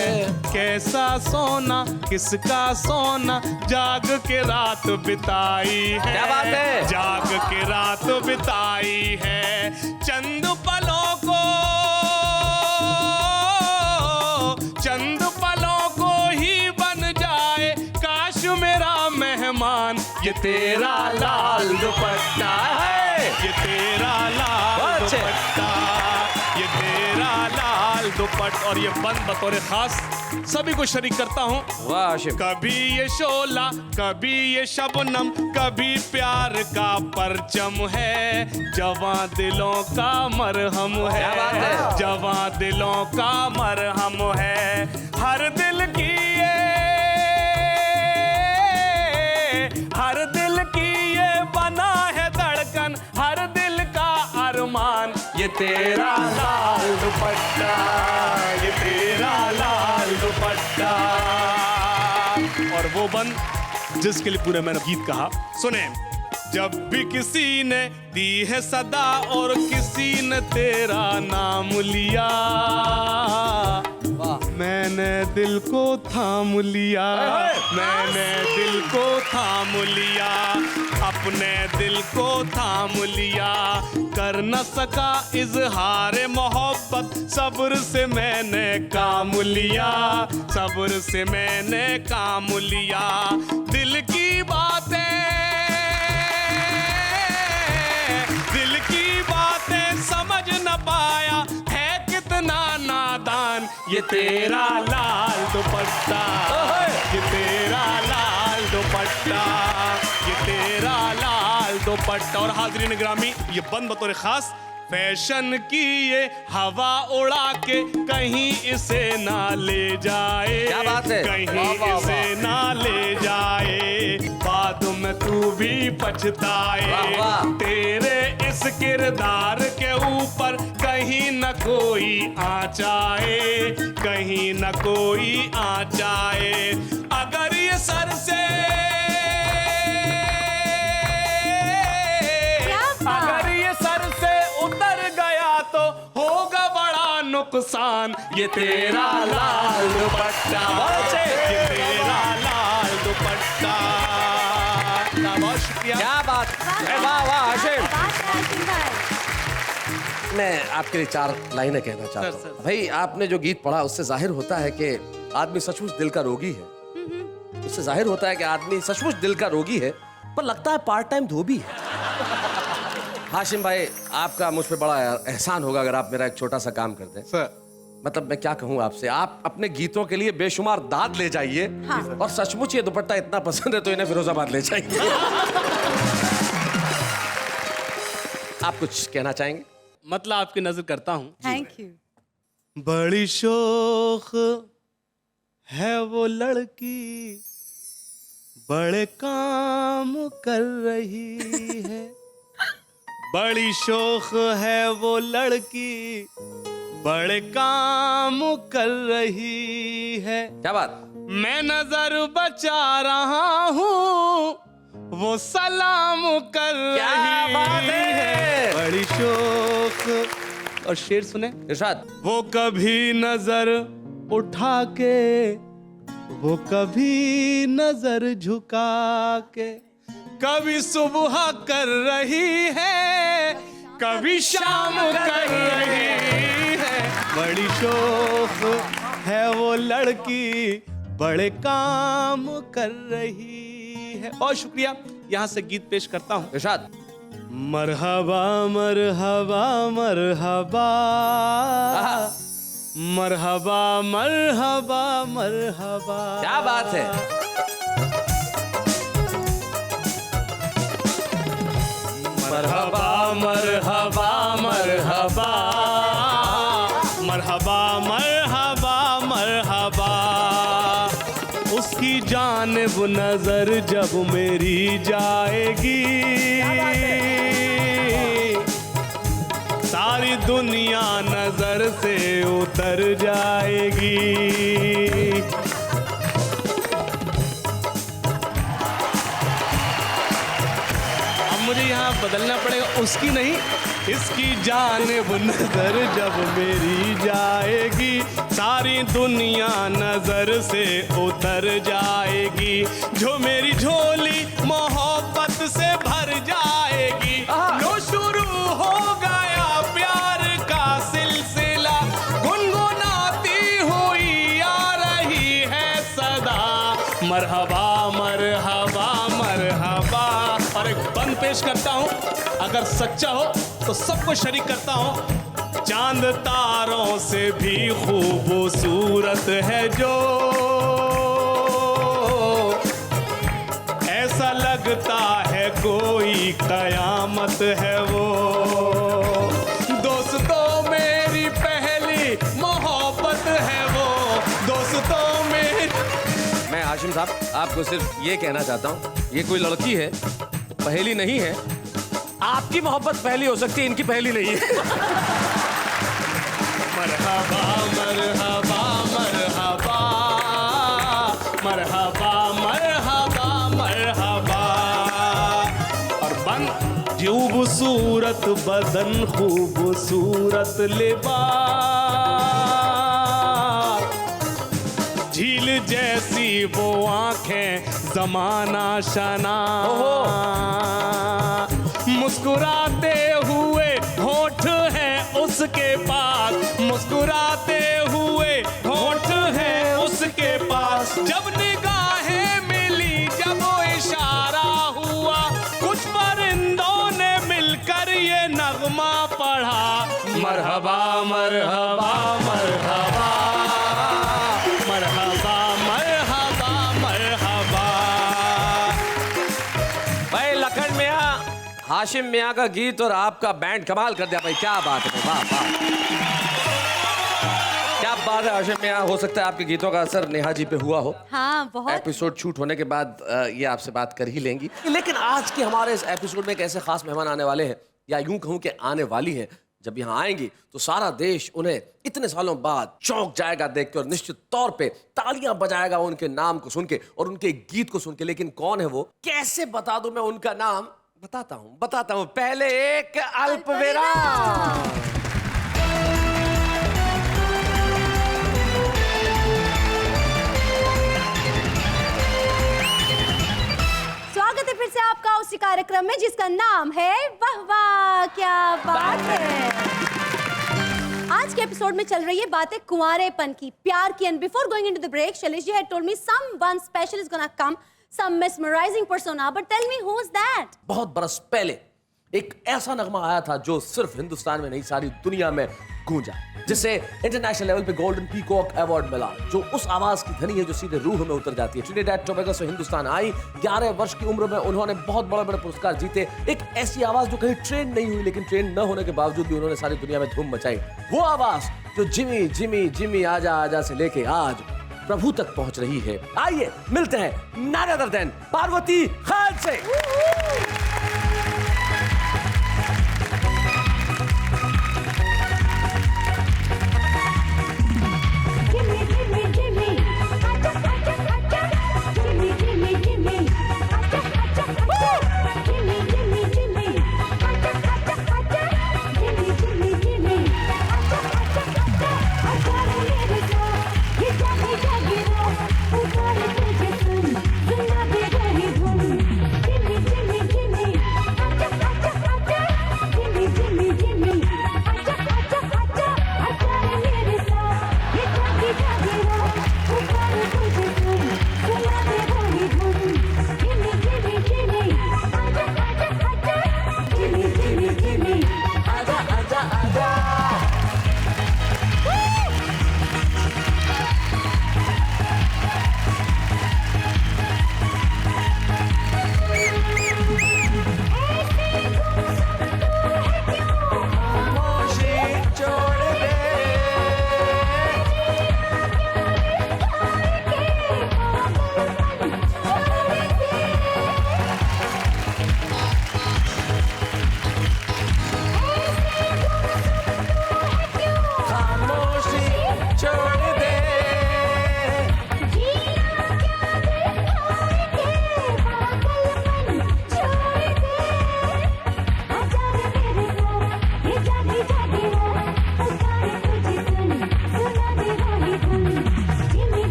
कैसा सोना किसका सोना, जाग के रात बिताई है। क्या बात है? जाग के रात बिताई है। चंद पलों को, चंद पलों को ही बन जाए काश मेरा मेहमान, ये तेरा लाल दुपट्टा है, ये तेरा लाल दुपट्टा, ये तेरा लाल दुपट्टा। और ये बंद बतौर खास सभी को शरीक करता हूँ। वाह आशिफ। कभी ये शोला, कभी ये शबनम, कभी प्यार का परचम है, जवां दिलों का मरहम है, जवां दिलों का मरहम है। हर दिल की ये, हर दिल की ये बना है धड़कन, हर दिल का अरमान, ये तेरा लाल दुपट्टा, ये तेरा लाल दुपट्टा। और वो बंद जिसके लिए पूरा मैंने गीत कहा, सुने। जब भी किसी ने दी है सदा और किसी ने तेरा नाम लिया, मैंने दिल को थाम लिया, मैंने दिल को थाम लिया, अपने दिल को थाम लिया। कर न सका इजहार मोहब्बत, सब्र से मैंने काम लिया, सब्र से मैंने काम लिया। दिल की बातें, दिल की बातें समझ न पाया, है कितना नादान, ये तेरा लाल दुपट्टा, ये तेरा लाल दुपट्टा, ये तेरा लाल दुपट्टा। और हाज़रीन ग्रामी, ये बंद बतौर खास फैशन की ये हवा उड़ा के कहीं इसे ना ले जाए, क्या बात है? कहीं इसे ना ले जाए, बाद में तू भी पछताए। तेरे इस किरदार के ऊपर कहीं न कोई आँच आए, कहीं न कोई आँच आए। अगर ये सर से, अगर ये सर से उतर गया तो होगा बड़ा नुकसान, ये तेरा लाल दुपट्टा, ये तेरा लाल दुपट्टा। बहुत शुक्रिया। क्या बात, वाह वाह आशिफ। मैं आपके लिए 4 लाइनें कहना चाहता हूँ। भाई आपने जो गीत पढ़ा उससे जाहिर होता है कि आदमी सचमुच दिल का रोगी है। उससे जाहिर होता है कि आदमी सचमुच दिल का रोगी है, पर लगता है पार्ट टाइम धोबी है। हाशिम भाई, आपका मुझ पे बड़ा एहसान होगा अगर आप मेरा एक छोटा सा काम कर दें। सर मतलब मैं क्या कहूँ आपसे, आप अपने गीतों के लिए बेशुमार दाद ले जाइए। हाँ। और सचमुच ये दुपट्टा इतना पसंद है तो इन्हें फिरोजाबाद ले जाइए। आप कुछ कहना चाहेंगे? मतलब आपकी नजर करता हूँ। Thank you. बड़ी शोख है वो लड़की, बड़े काम कर रही है। बड़ी शोख है वो लड़की, बड़े काम कर रही है। क्या बात? मैं नजर बचा रहा हूँ, वो सलाम कर रही बात है? बड़ी शोख। और शेर सुने इरशाद। वो कभी नजर उठा के, वो कभी नजर झुका के, कभी सुबह कर रही है, कभी शाम कर रही है। बड़ी शौक है वो लड़की, बड़े काम कर रही है। और शुक्रिया, यहाँ से गीत पेश करता हूँ। इरशाद। मरहबा मरहबा मरहबा, मरहबा मरहबा मरहबा। क्या बात है? मरहबा मरहबा मरहबा, मरहबा मरहबा मरहबा। उसकी जानिब नजर जब मेरी जाएगी, सारी दुनिया नजर से उतर जाएगी। अब मुझे यहाँ बदलना पड़ेगा, उसकी नहीं, इसकी जानिब नजर जब मेरी जाएगी, सारी दुनिया नजर से उतर जाएगी। जो मेरी झोली मोहब्बत से भर जाएगी, लो शुरू हो गया प्यार का सिलसिला, गुनगुनाती हुई आ रही है सदा। मरहबा मरहबा मरहबा। और एक बंद पेश करता हूँ, अगर सच्चा हो तो सबको शरीक करता हूँ। चांद तारों से भी खूबसूरत है जो, ऐसा लगता है कोई कयामत है वो। दोस्तों मेरी पहली मोहब्बत है वो, दोस्तों मेरी। मैं हाशिम साहब आपको सिर्फ ये कहना चाहता हूँ, ये कोई लड़की है, पहली नहीं है। आपकी मोहब्बत पहली हो सकती है, इनकी पहली नहीं है। मरहबा मरहबा मरहबा, मरहबा मरहबा मरहबा। और बंद। खूबसूरत बदन, खूबसूरत लिबास, झील जैसी वो आंखें, जमाना शना। मुस्कुराते हुए होठ है उसके पास, मुस्कुराते हुए होठ है उसके पास। जब निगाहें मिली, जब वो इशारा हुआ, कुछ परिंदों ने मिलकर ये नगमा पढ़ा। मरहबा मरहबा मरहबा, मरहबा मरहबा मरहबा। भाई लखन मियां, हाशिम मियां का गीत और आपका बैंड कमाल कर दिया भाई, क्या बात है, वाह वाह, क्या बात है हाशिम मियां। हो सकता है आपके गीतों का असर नेहा जी पे हुआ हो। हाँ, बहुत। एपिसोड शूट होने के बाद ये आपसे बात कर ही लेंगी। लेकिन आज के हमारे इस एपिसोड में एक ऐसे खास मेहमान आने वाले हैं, या यूं कहूं कि आने वाली है। जब यहाँ आएंगी तो सारा देश उन्हें इतने सालों बाद चौंक जाएगा देख के, और निश्चित तौर पे तालियां बजाएगा उनके नाम को सुन के और उनके गीत को सुन के। लेकिन कौन है वो, कैसे बता दूं मैं उनका नाम? बताता हूं। पहले एक अल्पविराम। स्वागत है फिर से आपका उसी कार्यक्रम में जिसका नाम है वाह वाह क्या बात है। आज के एपिसोड में चल रही है बातें कुंवारेपन की, प्यार की। And before going into the break, Shailesh ji had told me someone special is gonna come, some mesmerizing persona, but tell me who is that? बहुत बरस पहले एक ऐसा नगमा आया था जो सिर्फ हिंदुस्तान में नहीं सारी दुनिया में गूंजा, जिसे इंटरनेशनल लेवल पे गोल्डन पीकॉक अवार्ड मिला, जो उस आवाज की धनी है जो सीधे रूह में उतर जाती है। ट्रिनिडाद टोबैगो से हिंदुस्तान आई, 11 वर्ष की उम्र में उन्होंने बहुत बड़े बड़े पुरस्कार जीते। एक ऐसी आवाज जो कहीं ट्रेन नहीं हुई, लेकिन ट्रेन न होने के बावजूद भी उन्होंने सारी दुनिया में धूम मचाई। वो आवाज जो जिमी जिमी जिमी आजा आजा से लेके आज प्रभु तक पहुंच रही है। आइए मिलते हैं none other than Parvati Khan से।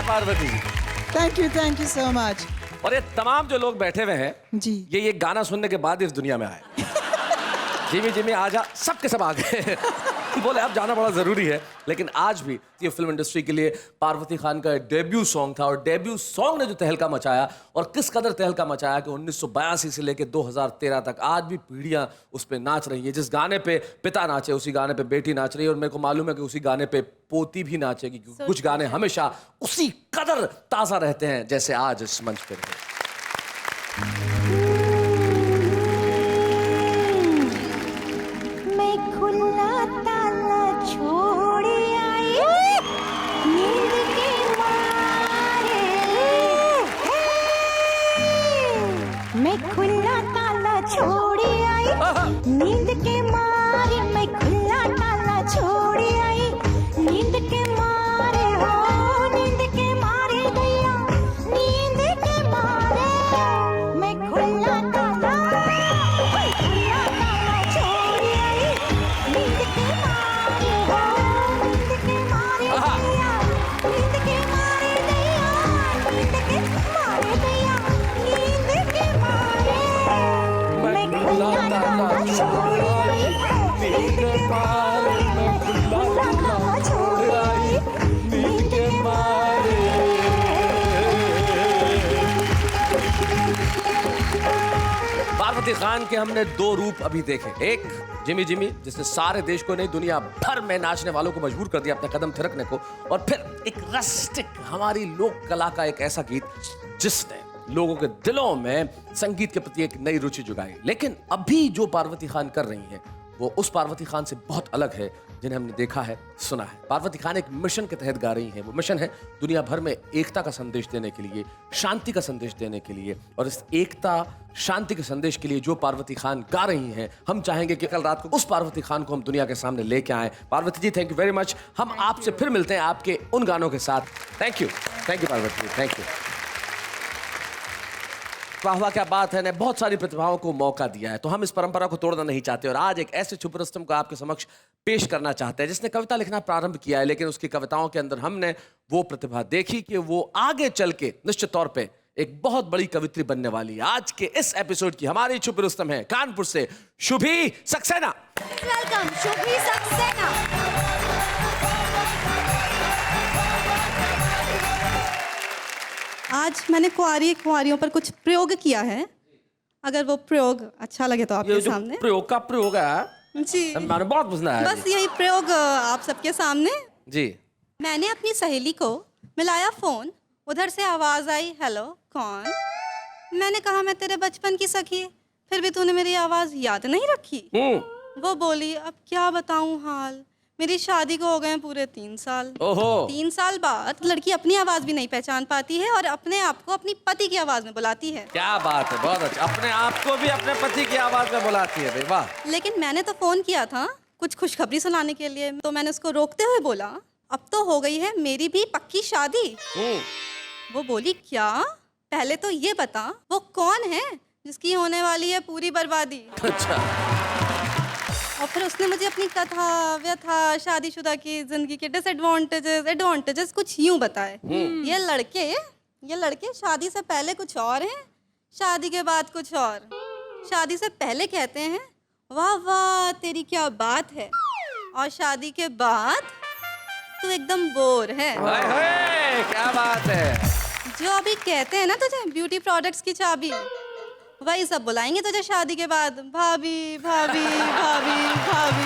Parvati, thank you so much. और ये तमाम जो लोग बैठे हुए हैं जी, ये गाना सुनने के बाद इस दुनिया में आए। जिमी जिमी आजा, सबके सब आ गए। बोले अब जाना बड़ा जरूरी है, लेकिन आज भी ये फिल्म इंडस्ट्री के लिए पार्वती खान का डेब्यू सॉन्ग था, और डेब्यू सॉन्ग ने जो तहलका मचाया, और किस कदर तहलका मचाया कि 1982 से लेकर 2013 तक आज भी पीढ़ियां उस पे नाच रही है। जिस गाने पे पिता नाचे उसी गाने पे बेटी नाच रही है, और मेरे को मालूम है कि उसी गाने पे पोती भी नाचेगी, क्योंकि कुछ गाने हमेशा उसी कदर ताजा रहते हैं जैसे आज इस मंच पे रहे। नींद के मारे मैं खुला ताला छोड़ी आई, नींद के मारे हो, नींद के मारे गया, नींद के मारे मैं खुला ताला छोड़ी आई, नींद के मारे हो, नींद के मारे गया, नींद के मारे गया, नींद के मारे गया, नींद के मारे मैं खुला ताला छोड़ी आई, नींद के मारे मैं खुला ताला छोड़ी आई, नींद के मारे। पार्वती खान के हमने दो रूप अभी देखे, एक जिमी जिमी जिसने सारे देश को नहीं दुनिया भर में नाचने वालों को मजबूर कर दिया अपने कदम थिरकने को, और फिर एक रस्टिक हमारी लोक कला का एक ऐसा गीत जिसने लोगों के दिलों में संगीत के प्रति एक नई रुचि जुगाई। लेकिन अभी जो पार्वती खान कर रही हैं वो उस पार्वती खान से बहुत अलग है जिन्हें हमने देखा है, सुना है। पार्वती खान एक मिशन के तहत गा रही हैं। वो मिशन है दुनिया भर में एकता का संदेश देने के लिए, शांति का संदेश देने के लिए। और इस एकता शांति के संदेश के लिए जो पार्वती खान गा रही हैं, हम चाहेंगे कि कल रात को उस पार्वती खान को हम दुनिया के सामने लेके आएं। Parvati ji, thank you very much. हम आपसे फिर मिलते हैं आपके उन गानों के साथ। Thank you Parvati ji, thank you. वाह वाह, क्या बात है। ने बहुत सारी प्रतिभाओं को मौका दिया है, तो हम इस परंपरा को तोड़ना नहीं चाहते और आज एक ऐसे छुपे रुस्तम को आपके समक्ष पेश करना चाहते हैं जिसने कविता लिखना प्रारंभ किया है, लेकिन उसकी कविताओं के अंदर हमने वो प्रतिभा देखी कि वो आगे चल के निश्चित तौर पे एक बहुत बड़ी कवित्री बनने वाली है। आज के इस एपिसोड की हमारी छुपे रुस्तम है कानपुर से शुभी सक्सेना। वेलकम शुभी सक्सेना। आज मैंने कुंवारियों पर कुछ प्रयोग किया है, अगर वो प्रयोग अच्छा लगे तो आपके सामने। प्रयोग का प्रयोग है जी, मैंने बहुत पसंद आया। बस यही प्रयोग आप सबके सामने जी। मैंने अपनी सहेली को मिलाया फोन, उधर से आवाज आई, हेलो कौन? मैंने कहा मैं तेरे बचपन की सखी, फिर भी तूने मेरी आवाज याद नहीं रखी। वो बोली अब क्या बताऊं हाल, मेरी शादी को हो गए पूरे 3 साल। ओहो। 3 साल बाद लड़की अपनी आवाज भी नहीं पहचान पाती है और अपने आप को अपनी पति की आवाज में बुलाती है। क्या बात है, बहुत अच्छा। अपने आप को भी अपने पति की आवाज में बुलाती है, वाह। लेकिन मैंने तो फोन किया था कुछ खुशखबरी सुनाने के लिए, तो मैंने उसको रोकते हुए बोला अब तो हो गई है मेरी भी पक्की शादी। वो बोली क्या, पहले तो ये बता वो कौन है जिसकी होने वाली है पूरी बर्बादी। अच्छा। और फिर उसने मुझे अपनी कथा व्यथा शादीशुदा की जिंदगी के डिसएडवांटेजेस एडवांटेजेस कुछ यूं बताए। ये लड़के शादी से पहले कुछ और हैं, शादी के बाद कुछ और। शादी से पहले कहते हैं वाह वाह तेरी क्या बात है, और शादी के बाद तू एकदम बोर है। क्या बात है। जो अभी कहते हैं ना तुझे ब्यूटी प्रोडक्ट्स की चाबी, वही सब बुलाएंगे तुझे शादी के बाद, भाभी भाभी भाभी भाभी।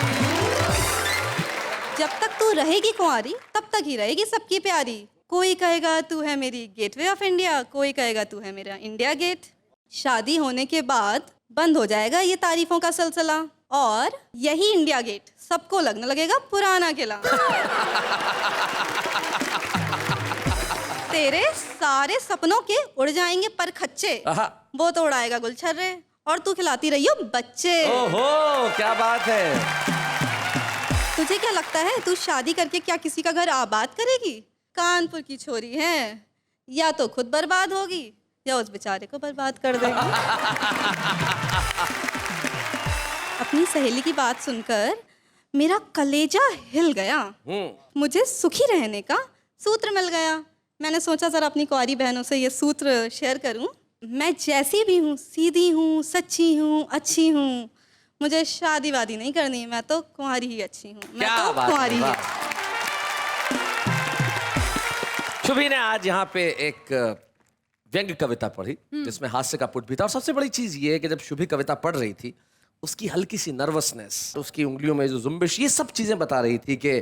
जब तक तू रहेगी कुंवारी तब तक ही रहेगी सबकी प्यारी। कोई कहेगा तू है मेरी गेटवे ऑफ इंडिया, कोई कहेगा तू है मेरा इंडिया गेट। शादी होने के बाद बंद हो जाएगा ये तारीफों का सिलसिला और यही इंडिया गेट सबको लगने लगेगा पुराना किला। तेरे सारे सपनों के उड़ जाएंगे पर खच्चे, वो तो उड़ाएगा गुलछर्रे और तू खिलाती रही हो बच्चे। ओहो, क्या बात है। तुझे क्या लगता है तू शादी करके क्या किसी का घर आबाद करेगी? कानपुर की छोरी है, या तो खुद बर्बाद होगी या उस बेचारे को बर्बाद कर देगी। अपनी सहेली की बात सुनकर मेरा कलेजा हिल गया। मुझे सुखी रहने का सूत्र मिल गया। मैंने सोचा जरा अपनी कुंवारी बहनों से ये सूत्र शेयर करूं। मैं जैसी भी हूँ, सीधी हूँ, सच्ची हूँ, अच्छी हूँ, मुझे शादी वादी नहीं करनी, मैं तो कुंवारी ही अच्छी हूँ, मैं तो कुंवारी ही। शुभी ने आज यहाँ पे एक व्यंग्य कविता पढ़ी जिसमें हास्य का पुट भी था, और सबसे बड़ी चीज ये है कि जब शुभी कविता पढ़ रही थी उसकी हल्की सी नर्वसनेस, उसकी उंगलियों में जो जुम्बिश, ये सब चीजें बता रही थी कि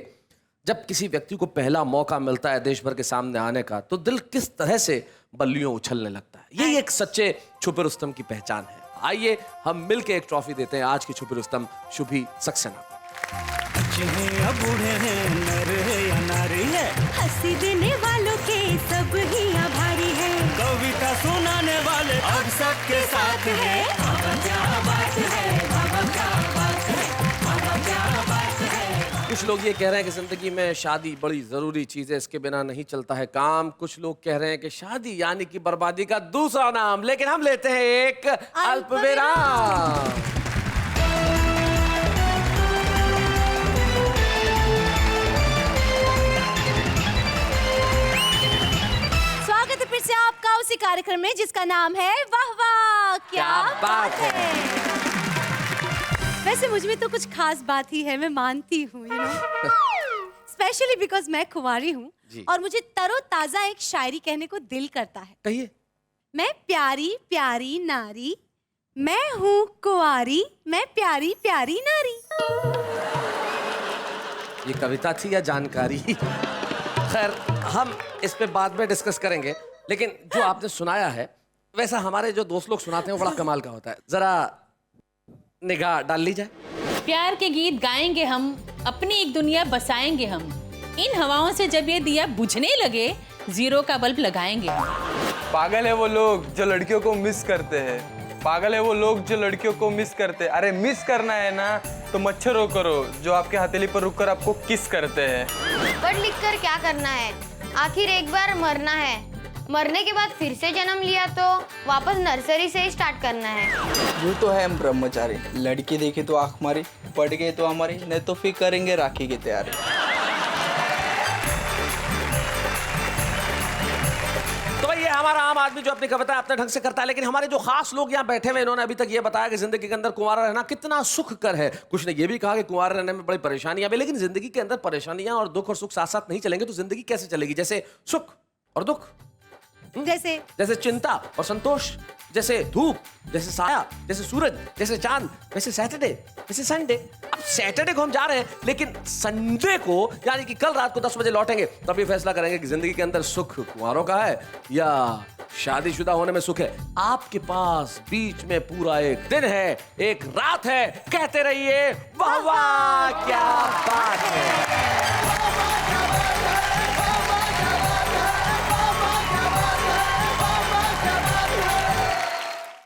जब किसी व्यक्ति को पहला मौका मिलता है देश भर के सामने आने का तो दिल किस तरह से बल्लियों उछलने लगता है। यही एक सच्चे छुपे रुस्तम की पहचान है। आइए हम मिलके एक ट्रॉफी देते हैं आज की छुपे रुस्तम शुभी सक्सेना को। बच्चे हैं या बूढ़े हैं, नर है या नारी है, हंसी देने वालों के सब ही आभारी है, कविता सुनाने वाले अब सबके साथ है। बाबा क्या बात है, बाबा क्या बात है, बाबा क्या बात है। कुछ लोग ये कह रहे हैं कि जिंदगी में शादी बड़ी जरूरी चीज है, इसके बिना नहीं चलता है काम। कुछ लोग कह रहे हैं कि शादी यानी कि बर्बादी का दूसरा नाम। लेकिन हम लेते हैं एक अल्पविराम। स्वागत है फिर से आपका उसी कार्यक्रम में जिसका नाम है वाह वाह क्या बात है। वैसे मुझ में तो कुछ खास बात ही है, मैं मानती हूँ, यू नो, स्पेशली बिकॉज मैं कुंवारी हूँ और मुझे तरोताजा एक शायरी कहने को दिल करता है। कहिए। मैं प्यारी प्यारी नारी, मैं हूँ कुंवारी, मैं प्यारी प्यारी नारी। ये कविता थी या जानकारी? खैर हम इस पे बाद में डिस्कस करेंगे, लेकिन जो आपने सुनाया है वैसा हमारे जो दोस्त लोग सुनाते हैं वो बड़ा कमाल का होता है। जरा निगाह डाल ली जाए। प्यार के गीत गाएंगे हम, अपनी एक दुनिया बसाएंगे हम। इन हवाओं से जब ये दिया बुझने लगे, जीरो का बल्ब लगाएंगे हम। पागल है वो लोग जो लड़कियों को मिस करते हैं, पागल है वो लोग जो लड़कियों को मिस करते हैं। अरे मिस करना है ना तो मच्छरों करो जो आपके हथेली पर रुककर आपको किस करते हैं। पढ़ लिख कर क्या करना है, आखिर एक बार मरना है, मरने के बाद फिर से जन्म लिया तो वापस नर्सरी से ही स्टार्ट करना है। यूँ तो है हम ब्रह्मचारी, लड़की देखी तो आँख मारी, पड़ गए तो हमारी, नहीं तो फिर करेंगे राखी की तैयारी। तो ये हमारा आम आदमी जो अपनी कविता अपने ढंग से करता है, लेकिन हमारे जो खास लोग यहाँ बैठे हुए, इन्होंने अभी तक ये बताया कि जिंदगी के अंदर कुंवारा रहना कितना सुखकर है। कुछ ने ये भी कहा कि कुंवारा रहने में बड़ी परेशानियां भी, लेकिन जिंदगी के अंदर परेशानियां और दुख और सुख साथ साथ नहीं चलेंगे तो जिंदगी कैसे चलेगी? जैसे सुख और दुख, जैसे चिंता और संतोष, जैसे धूप, जैसे साया, जैसे सूरज, जैसे चांद, जैसे सैटरडे, जैसे संडे। अब सैटरडे को हम जा रहे हैं, लेकिन संडे को यानी कि कल रात को 10 बजे लौटेंगे, तब ये फैसला करेंगे कि जिंदगी के अंदर सुख कुंवारों का है या शादीशुदा होने में सुख है। आपके पास बीच में पूरा एक दिन है, एक रात है। कहते रहिए वाह वाह